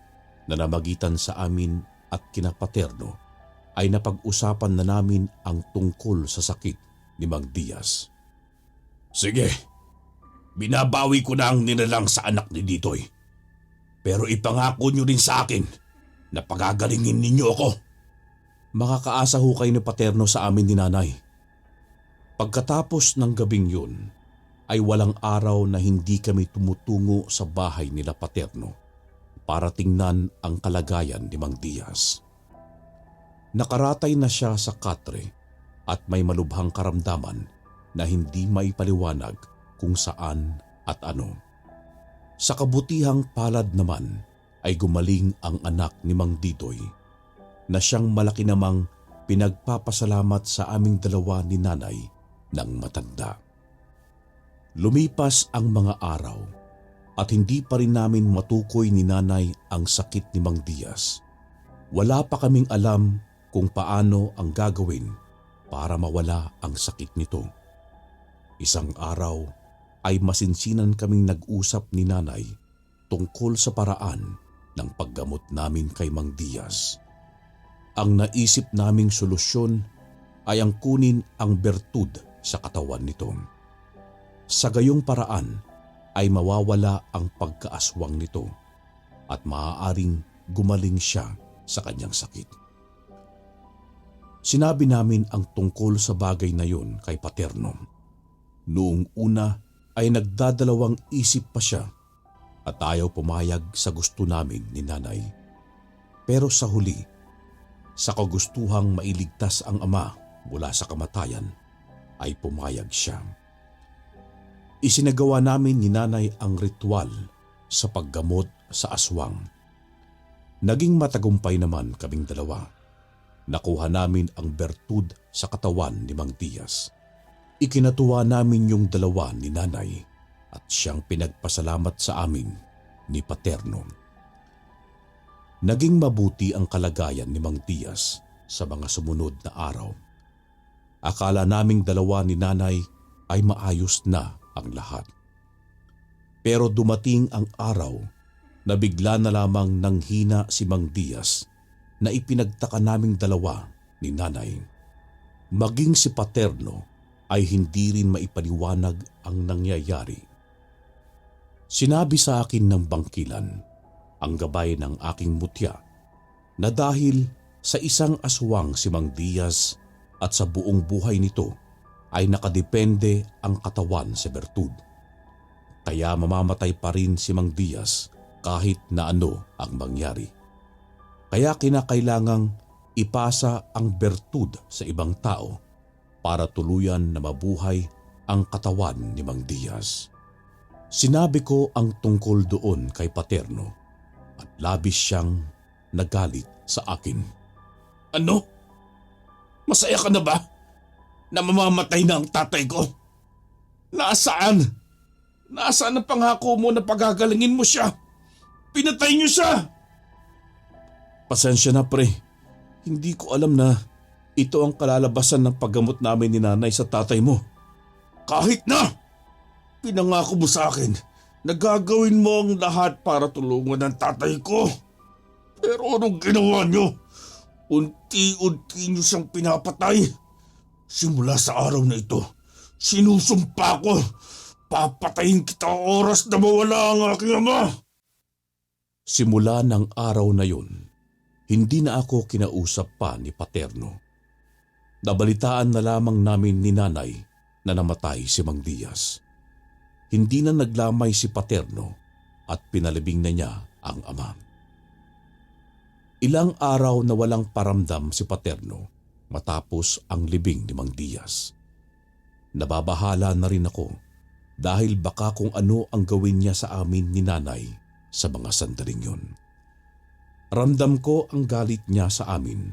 na namagitan sa amin at kina Paterno, ay napag-usapan na namin ang tungkol sa sakit ni Mang Diaz. Sige, binabawi ko na ang nilalang sa anak ni Ditoy. Pero ipangako nyo rin sa akin na pagagalingin ninyo ako. Makakaasa ho kayo ni Paterno sa amin ni nanay. Pagkatapos ng gabing yun, ay walang araw na hindi kami tumutungo sa bahay nila Paterno para tingnan ang kalagayan ni Mang Diaz. Nakaratay na siya sa katre at may malubhang karamdaman na hindi maipaliwanag kung saan at ano. Sa kabutihang palad naman ay gumaling ang anak ni Mang Ditoy na siyang malaki namang pinagpapasalamat sa aming dalawa ni nanay ng matanda. Lumipas ang mga araw at hindi pa rin namin matukoy ni nanay ang sakit ni Mang Diaz. Wala pa kaming alam kung paano ang gagawin para mawala ang sakit nito. Isang araw ay masinsinan kaming nag-usap ni nanay tungkol sa paraan ng paggamot namin kay Mang Diaz. Ang naisip naming solusyon ay ang kunin ang bertud sa katawan nito. Sa gayong paraan ay mawawala ang pagkaaswang nito at maaaring gumaling siya sa kanyang sakit. Sinabi namin ang tungkol sa bagay na yun kay Paterno. Noong una ay nagdadalawang isip pa siya at ayaw pumayag sa gusto namin ni nanay. Pero sa huli, sa kagustuhang mailigtas ang ama mula sa kamatayan ay pumayag siya. Isinagawa namin ni nanay ang ritual sa paggamot sa aswang. Naging matagumpay naman kaming dalawa. Nakuha namin ang bertud sa katawan ni Mang Diaz. Ikinatuwa namin yung dalawa ni nanay at siyang pinagpasalamat sa amin ni Paterno. Naging mabuti ang kalagayan ni Mang Diaz sa mga sumunod na araw. Akala naming dalawa ni nanay ay maayos na ang lahat. Pero dumating ang araw na bigla na lamang nanghina si Mang Diaz na ipinagtaka naming dalawa ni nanay. Maging si Paterno ay hindi rin maipaliwanag ang nangyayari. Sinabi sa akin ng bangkilan, ang gabay ng aking mutya, na dahil sa isang aswang si Mang Diaz at sa buong buhay nito ay nakadepende ang katawan sa bertud. Kaya mamamatay pa rin si Mang Diaz kahit na ano ang mangyari. Kaya kinakailangang ipasa ang bertud sa ibang tao para tuluyan na mabuhay ang katawan ni Mang Diaz. Sinabi ko ang tungkol doon kay Paterno at labis siyang nagalit sa akin. Ano? Masaya ka na ba? Na mamamatay na ang tatay ko? Nasaan? Nasaan ang pangako mo na pagagalingin mo siya? Pinatay niyo siya! Pasensya na pre, hindi ko alam na ito ang kalalabasan ng paggamot namin ni nanay sa tatay mo. Kahit na! Pinangako mo sa akin na gagawin mo ang lahat para tulungan ang tatay ko. Pero anong ginawa niyo? Unti-unti niyo siyang pinapatay. Simula sa araw na ito, sinusumpa ko, papatayin kita oras na mawala ang aking ama. Simula ng araw na yun, hindi na ako kinausap pa ni Paterno. Nabalitaan na lamang namin ni nanay na namatay si Mang Diaz. Hindi na naglamay si Paterno at pinalibing na niya ang ama. Ilang araw na walang paramdam si Paterno matapos ang libing ni Mang Diaz. Nababahala na rin ako dahil baka kung ano ang gawin niya sa amin ni nanay sa mga sandaling yun. Ramdam ko ang galit niya sa amin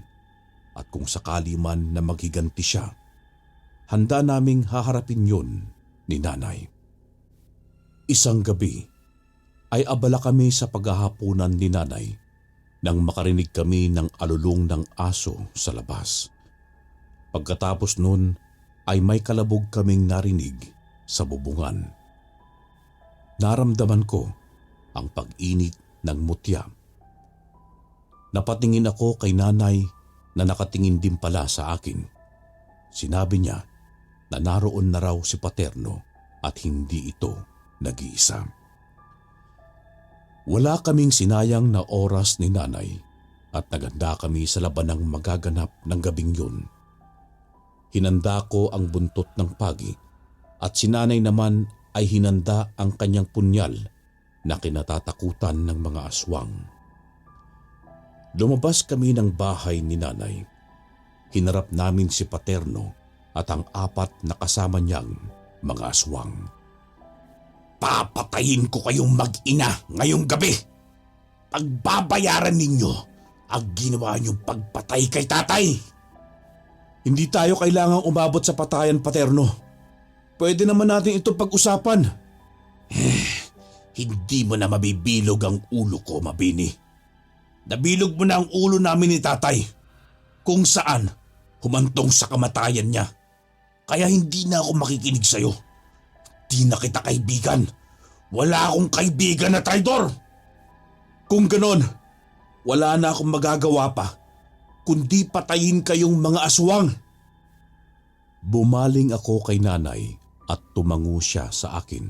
at kung sakali man na maghiganti siya, handa naming haharapin yun ni nanay. Isang gabi ay abala kami sa paghahapunan ni nanay nang makarinig kami ng alulong ng aso sa labas. Pagkatapos nun ay may kalabog kaming narinig sa bubungan. Naramdaman ko ang pag-init ng mutya. Napatingin ako kay nanay na nakatingin din pala sa akin. Sinabi niya na naroon na raw si Paterno at hindi ito nag-iisa. Wala kaming sinayang na oras ni nanay at naganda kami sa labanang magaganap ng gabing yun. Hinanda ko ang buntot ng pagi at si nanay naman ay hinanda ang kanyang punyal na kinatatakutan ng mga aswang. Lumabas kami ng bahay ni nanay. Hinarap namin si Paterno at ang 4 na kasama niyang mga aswang. Papatayin ko kayong mag-ina ngayong gabi. Pagbabayaran ninyo ang ginawa niyong pagpatay kay tatay. Hindi tayo kailangang umabot sa patayan, Paterno. Pwede naman natin ito pag-usapan. Hindi mo na mabibilog ang ulo ko, Mabini. Nabilog mo na ang ulo namin ni tatay, kung saan humantong sa kamatayan niya. Kaya hindi na ako makikinig sa'yo. Di na kita kaibigan. Wala akong kaibigan na traidor. Kung ganon, wala na akong magagawa pa kundi patayin kayong mga aswang. Bumaling ako kay nanay at tumango siya sa akin.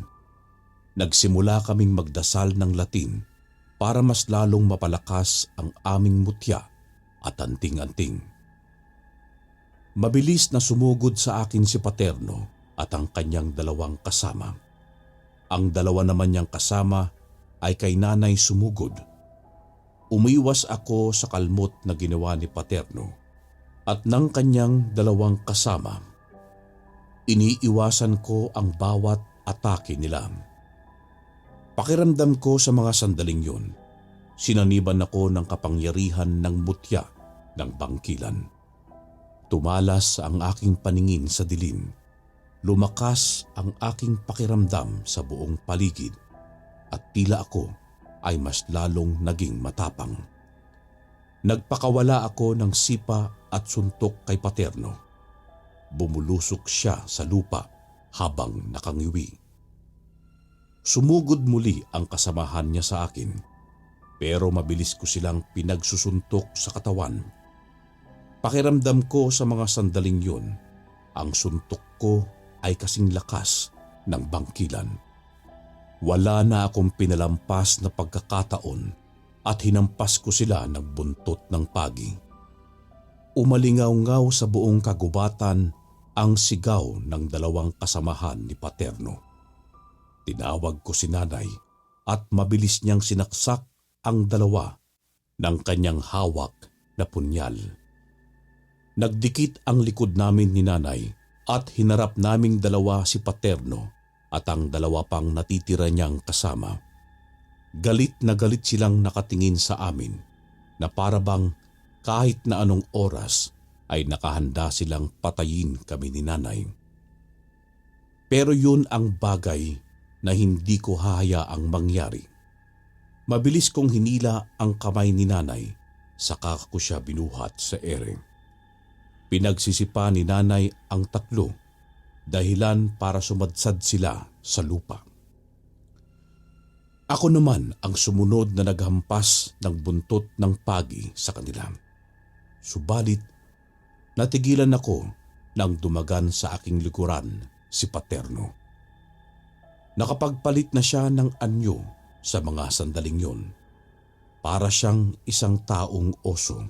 Nagsimula kaming magdasal ng Latin para mas lalong mapalakas ang aming mutya at anting-anting. Mabilis na sumugod sa akin si Paterno at ang kanyang 2 kasama. Ang 2 naman niyang kasama ay kay nanay sumugod. Umiwas ako sa kalmot na ginawa ni Paterno at ng kanyang dalawang kasama. Iniiwasan ko ang bawat atake nila. Pakiramdam ko sa mga sandaling yun, sinaniban ako ng kapangyarihan ng mutya ng bangkilan. Tumalas ang aking paningin sa dilim. Lumakas ang aking pakiramdam sa buong paligid at tila ako ay mas lalong naging matapang. Nagpakawala ako ng sipa at suntok kay Paterno. Bumulusok siya sa lupa habang nakangiwi. Sumugod muli ang kasamahan niya sa akin, pero mabilis ko silang pinagsusuntok sa katawan. Pakiramdam ko sa mga sandaling yun, ang suntok ko ay kasing lakas ng bangkilan. Wala na akong pinalampas na pagkakataon at hinampas ko sila ng buntot ng pagi. Umalingaw-ngaw sa buong kagubatan ang sigaw ng dalawang kasamahan ni Paterno. Tinawag ko si nanay at mabilis niyang sinaksak ang dalawa ng kanyang hawak na punyal. Nagdikit ang likod namin ni nanay at hinarap naming dalawa si Paterno at ang dalawa pang natitira niyang kasama. Galit na galit silang nakatingin sa amin na parabang kahit na anong oras ay nakahanda silang patayin kami ni nanay. Pero yun ang bagay na hindi ko hahayaang mangyari. Mabilis kong hinila ang kamay ni nanay, saka ko siya binuhat sa ere. Pinagsisipa ni nanay ang tatlo, dahilan para sumadsad sila sa lupa. Ako naman ang sumunod na naghampas ng buntot ng pagi sa kanila. Subalit, natigilan ako nang dumagan sa aking likuran si Paterno. Nakapagpalit na siya ng anyo sa mga sandaling yun. Para siyang isang taong oso.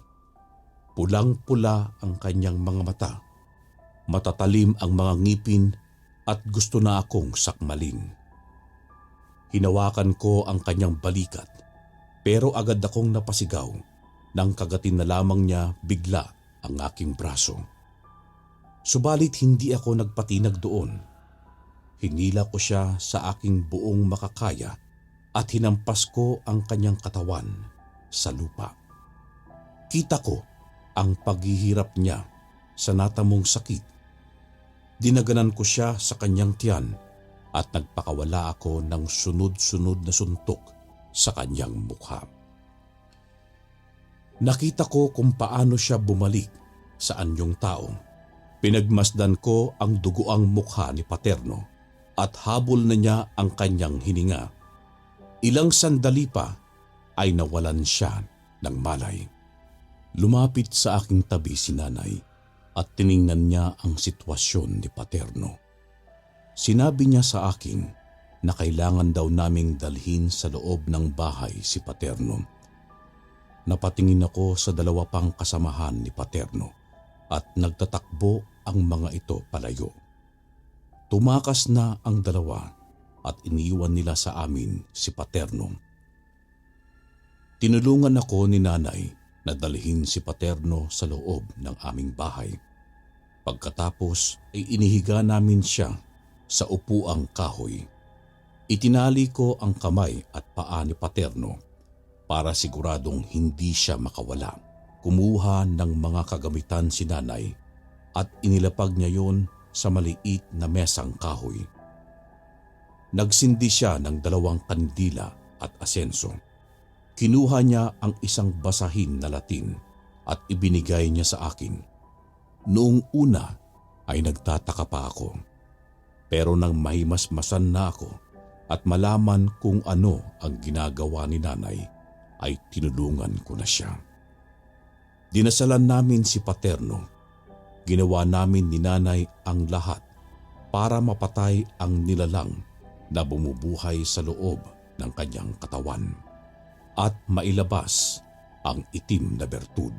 Pulang-pula ang kanyang mga mata. Matatalim ang mga ngipin at gusto na akong sakmalin. Hinawakan ko ang kanyang balikat pero agad akong napasigaw nang kagatin na lamang niya bigla ang aking braso. Subalit hindi ako nagpatinag doon. Hinila ko siya sa aking buong makakaya at hinampas ko ang kanyang katawan sa lupa. Kita ko ang paghihirap niya sa natamong sakit. Dinaganan ko siya sa kanyang tiyan at nagpakawala ako ng sunod-sunod na suntok sa kanyang mukha. Nakita ko kung paano siya bumalik sa anyong tao. Pinagmasdan ko ang duguang mukha ni Paterno at habol na niya ang kanyang hininga. Ilang sandali pa ay nawalan siya ng malay. Lumapit sa aking tabi si nanay at tiningnan niya ang sitwasyon ni Paterno. Sinabi niya sa akin na kailangan daw naming dalhin sa loob ng bahay si Paterno. Napatingin ako sa dalawa pang kasamahan ni Paterno at nagtatakbo ang mga ito palayo. Tumakas na ang dalawa at iniwan nila sa amin si Paterno. Tinulungan ako ni nanay na dalhin si Paterno sa loob ng aming bahay. Pagkatapos ay inihiga namin siya sa upuang kahoy. Itinali ko ang kamay at paa ni Paterno para siguradong hindi siya makawala. Kumuha ng mga kagamitan si nanay at inilapag niya yon sa maliit na mesang kahoy. Nagsindi siya ng 2 kandila at asenso. Kinuha niya ang isang basahin na Latin at ibinigay niya sa akin. Noong una ay nagtataka pa ako. Pero nang mahimasmasan na ako at malaman kung ano ang ginagawa ni nanay, ay tinulungan ko na siya. Dinasalan namin si Paterno. Ginawa namin ni nanay ang lahat para mapatay ang nilalang na bumubuhay sa loob ng kanyang katawan at mailabas ang itim na bertud.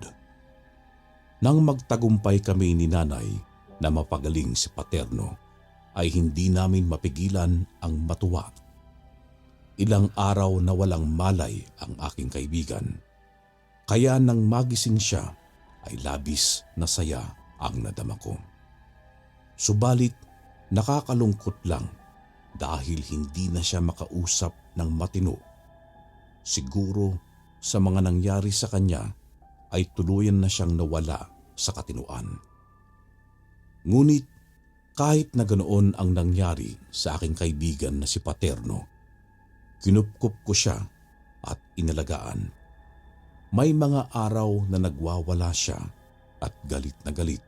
Nang magtagumpay kami ni nanay na mapagaling si Paterno, ay hindi namin mapigilan ang matuwa. Ilang araw na walang malay ang aking kaibigan. Kaya nang magising siya, ay labis na saya ang nadama ko. Subalit nakakalungkot lang dahil hindi na siya makausap ng matino. Siguro sa mga nangyari sa kanya ay tuluyan na siyang nawala sa katinuan. Ngunit kahit na ganoon ang nangyari sa aking kaibigan na si Paterno, kinupkup ko siya at inalagaan. May mga araw na nagwawala siya at galit na galit.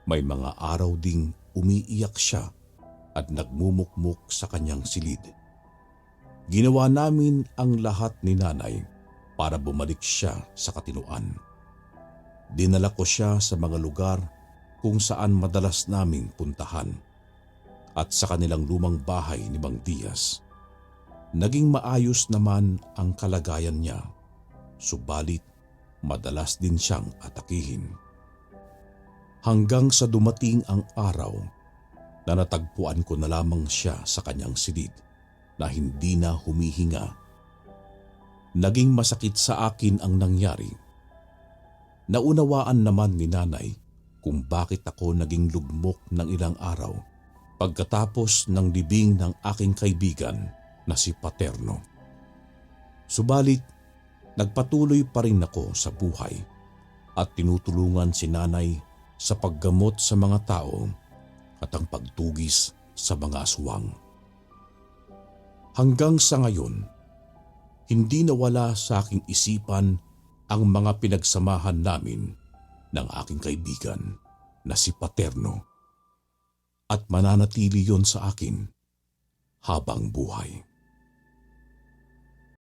May mga araw ding umiiyak siya at nagmumukmuk sa kanyang silid. Ginawa namin ang lahat ni nanay para bumalik siya sa katinuan. Dinala ko siya sa mga lugar kung saan madalas naming puntahan at sa kanilang lumang bahay ni Mang Diaz. Naging maayos naman ang kalagayan niya, subalit madalas din siyang atakihin. Hanggang sa dumating ang araw na natagpuan ko na lamang siya sa kanyang silid na hindi na humihinga. Naging masakit sa akin ang nangyari. Naunawaan naman ni nanay kung bakit ako naging lugmok ng ilang araw pagkatapos ng libing ng aking kaibigan na si Paterno. Subalit, nagpatuloy pa rin ako sa buhay at tinutulungan si nanay sa paggamot sa mga tao at ang pagtugis sa mga aswang. Hanggang sa ngayon, hindi nawala sa aking isipan ang mga pinagsamahan namin ng aking kaibigan na si Paterno at mananatili yon sa akin habang buhay.